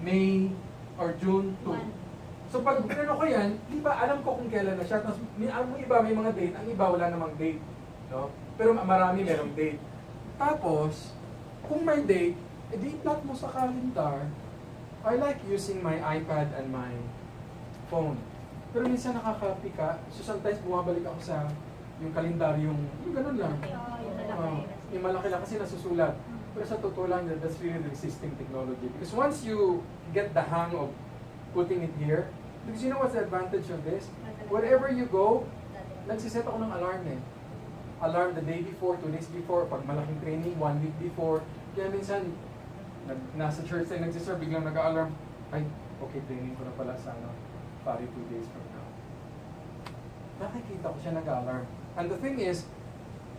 May or June 2. So pag ano ko yan, di ba alam ko kung kailan na siya. Tapos ang iba may mga date, ang iba wala namang date. No? Pero marami merong date. Tapos, kung may date, edi plot mo sa calendar. I like using my iPad and my phone. Pero minsan nakaka-copy ka. So sometimes bumabalik ako sa yung kalendaryong, yung ganun lang. Yung malaki lang kasi nasusulat. Pero sa totoo lang, that's really the existing technology. Because once you get the hang of putting it here. Because you know what's the advantage of this? Wherever you go, nagsiset ako ng alarm eh. Alarm the day before, 2 days before, pag malaking training, 1 week before. Kaya minsan, nasa church tayo nagsiserve, biglang nag-alarm. Ay, okay, training ko na pala sa FARI 2 days from now. Nakikita ko siya nag-alarm. And the thing is,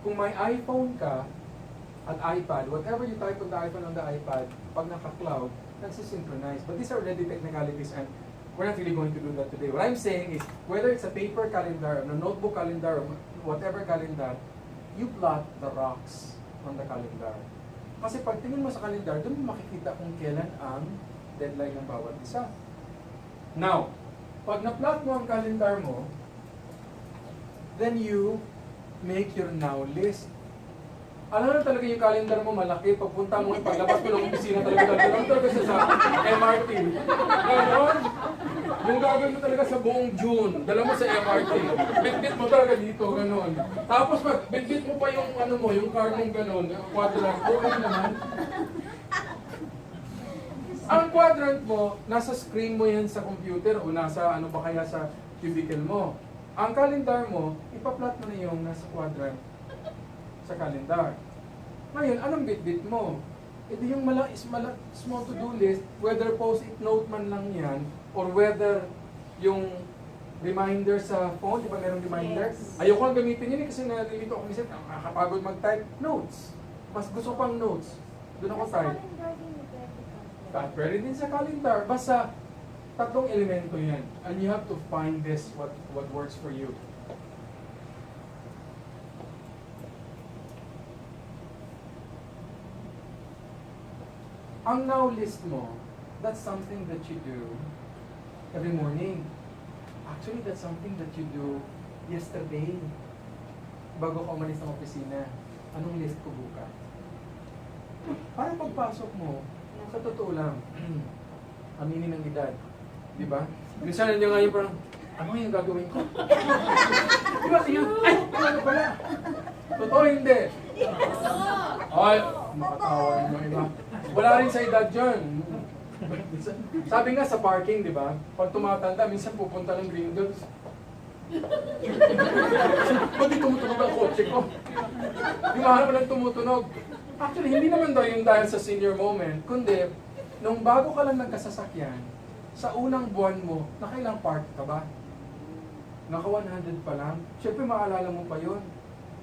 kung may iPhone ka at iPad, whatever you type on the iPhone on the iPad, pag naka-cloud, nagsisynchronize. But these are already technicalities and we're not really going to do that today. What I'm saying is, whether it's a paper calendar, a notebook calendar, or whatever calendar, you plot the rocks on the calendar. Kasi pag tingin mo sa calendar, doon mo makikita kung kailan ang deadline ng bawat isa. Now, pag na-plot mo ang calendar mo, then you make your now list. Alam na talaga yung calendar mo malaki, pagpunta mo, paglabas mo ng opisina talaga siya sa MRT. Ganon. Yung gagawin mo talaga sa buong June, dala mo sa MRT. Bitbit mo talaga dito, ganon. Tapos pag bitbit mo pa yung ano mo, yung card mong ganon, quadrant, okay naman. Ang quadrant mo, nasa screen mo yan sa computer o nasa ano ba kaya sa cubicle mo. Ang calendar mo, ipa-plot mo na yung nasa quadrant sa calendar. Ngayon, anong bit-bit mo? Ito yung small to-do list, whether post-it note man lang yan, or whether yung reminder sa phone, di ba merong reminder? Yes. Ayoko ang gamitin yun kasi nalilito ako minsan, nakakapagod mag-type. Notes. Mas gusto pang notes. Doon ako type. Pwede din sa calendar. Basta, tatlong elemento yan. And you have to find this, what works for you. Ang now list mo, that's something that you do every morning. Actually, that's something that you do yesterday. Bago ka umalis ng opisina, anong list ko bukas? Para pagpasok mo, sa totoo lang, aminin ng edad. Di ba? Minsan nandiyan nga yung parang, ano yung gagawin ko? Di ba? Ay, ano pala? Totoo hindi. Ay, makatawa yung iba. Wala rin sa edad yun. Sabi nga sa parking, di ba? Pag tumatanda, minsan pupunta ng green doors. Ba't di tumutunog ang kotse ko? Yung mahal mo lang tumutunog. Actually, hindi naman daw yung dahil sa senior moment, kundi, nung bago ka lang nagkasasakyan, sa unang buwan mo, nakailang park ka ba? Naka 100 pa lang? Siyempre, maalala mo pa yun.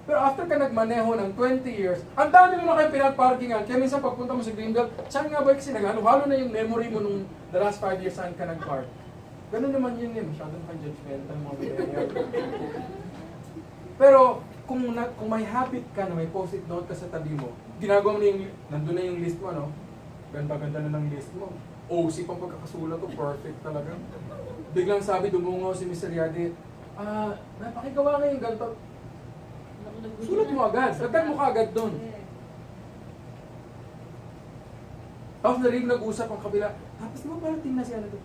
Pero after ka nagmaneho ng 20 years, ang dami mo na kayo pinagparkingan. Kaya minsan pagpunta mo sa Greenbelt, saan nga ba kasi naghalo-halo na yung memory mo nung the last 5 years saan ka nag-park. Ganun naman yun eh, masyadong pang-judgmental mga millennial. Pero kung may habit ka na may post-it note ka sa tabi mo, ginagawa mo na yung, nandun na yung list mo, no? Ganda-ganda na ng list mo. OC pang pagkakasulat ko, perfect talaga. Biglang sabi, dumungaw si Mr. Yadi, napakigawa ngayon ganito. Sulat mo agad. Dagdag mo ka agad doon. Tapos narinig nag-usap ang kabila. Tapos di ba parang tingnan siya na ito?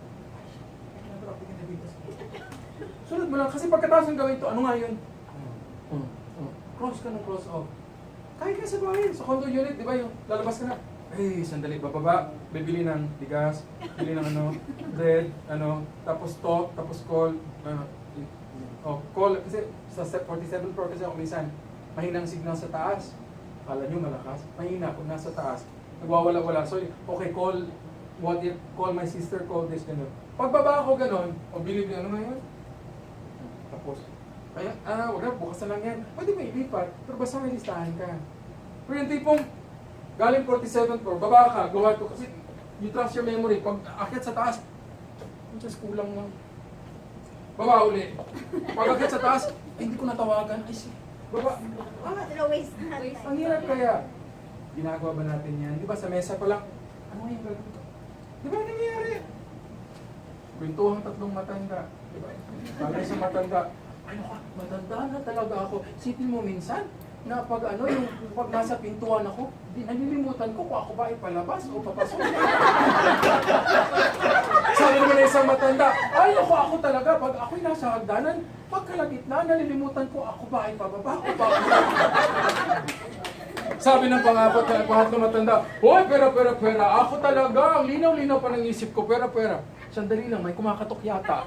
Sulat mo lang. Kasi pagkatapos ng gawin ito, ano nga yun? Cross ka ng cross off. Kahit ka sa bahay, sa condo unit, di ba yung lalabas ka na? Hey, sandali, bababa, bibili ng bigas, bibili ng bread, tapos talk, tapos call, call, kasi sa 47th floor kasi ako minsan, mahinang signal sa taas. Kala nyo malakas, mahina kung nasa taas. Nagwawala-wala. So, okay, call my sister, call this, gano'n. Pagbaba ako gano'n, o believe nyo, ano nga yun? Tapos, kaya, wag na, bukas na lang yan. Pwede mo ilipat, pero basta may listahan ka. Pero yung tipong, galing 47th floor, baba ka, gawa ko, kasi you trust your memory. Pag akit sa taas, just kulang lang. Baba uli. Pag akit sa taas, hindi ko natawagan. Ay, baba. Waste na. Ang hirap kaya. Ginagawa ba natin yan? Di ba sa mesa pa lang, ano yung gagawin ko? Di ba nangyayari? Kwentuhang tatlong matanda. Di ba? Bagay sa matanda. Ay, matanda na talaga ako. Sipin mo minsan, na pag yung pag nasa pintuan ako, nalilimutan ko kung ako ba ipalabas o papasok. Sabi naman na isang matanda, ay ako talaga, pag ako'y nasa hagdanan, pagkalagitnaan, nalilimutan ko ako ba ay pababa o pababa. Sabi ng pangapat na matanda, hoy, pera, ako talaga, ang linaw-linaw pa ng isip ko, pera. Sandali lang, may kumakatok yata.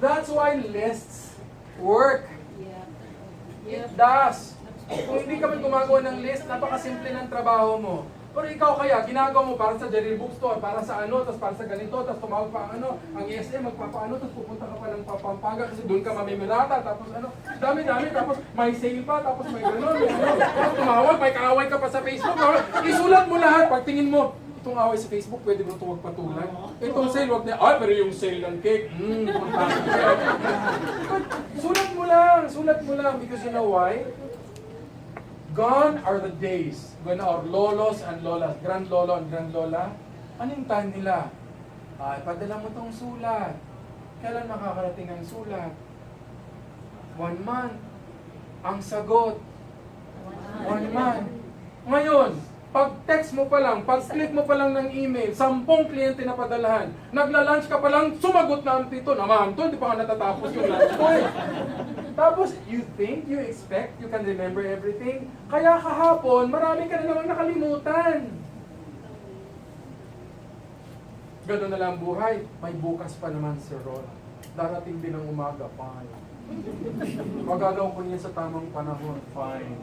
That's why lists work. It does. Kung hindi ka man gumagawa ng list, napakasimple ng trabaho mo. Pero ikaw kaya, ginagawa mo para sa Jerry Bookstore, para sa ano, tapos para sa ganito, tapos tumawag pa ang ano, ang ESM, magpapaano, tapos pupunta ka pa ng Pampanga kasi doon ka mamimirata, tapos ano, dami-dami, tapos may sale pa, tapos may gano'n, may ano, tapos tumawag, may kaaway ka pa sa Facebook, isulat mo lahat, pagtingin mo, itong away sa Facebook, pwede mo ito patulan. Itong sale, wag na, pero yung sale ng cake, sulat mo lang, because you know why? Gone are the days when our lolos and lolas, grand lolo and grand lola, anong time nila? Ipadala mo tong sulat. Kailan makakarating ang sulat? 1 month. Ang sagot, 1 month. Ngayon, pag text mo pa lang, pag click mo pa lang ng email, 10 kliyente na padalahan, nagla-lunch ka pa lang, sumagot na ang tito, naman to, hindi pa nga natatapos yung lunch ko eh. Tapos, you think, you expect, you can remember everything. Kaya kahapon, marami ka na namang nakalimutan. Ganun na lang buhay. May bukas pa naman, Sir Ron. Darating din ang umaga, fine. Magagawa ko niya sa tamang panahon, fine.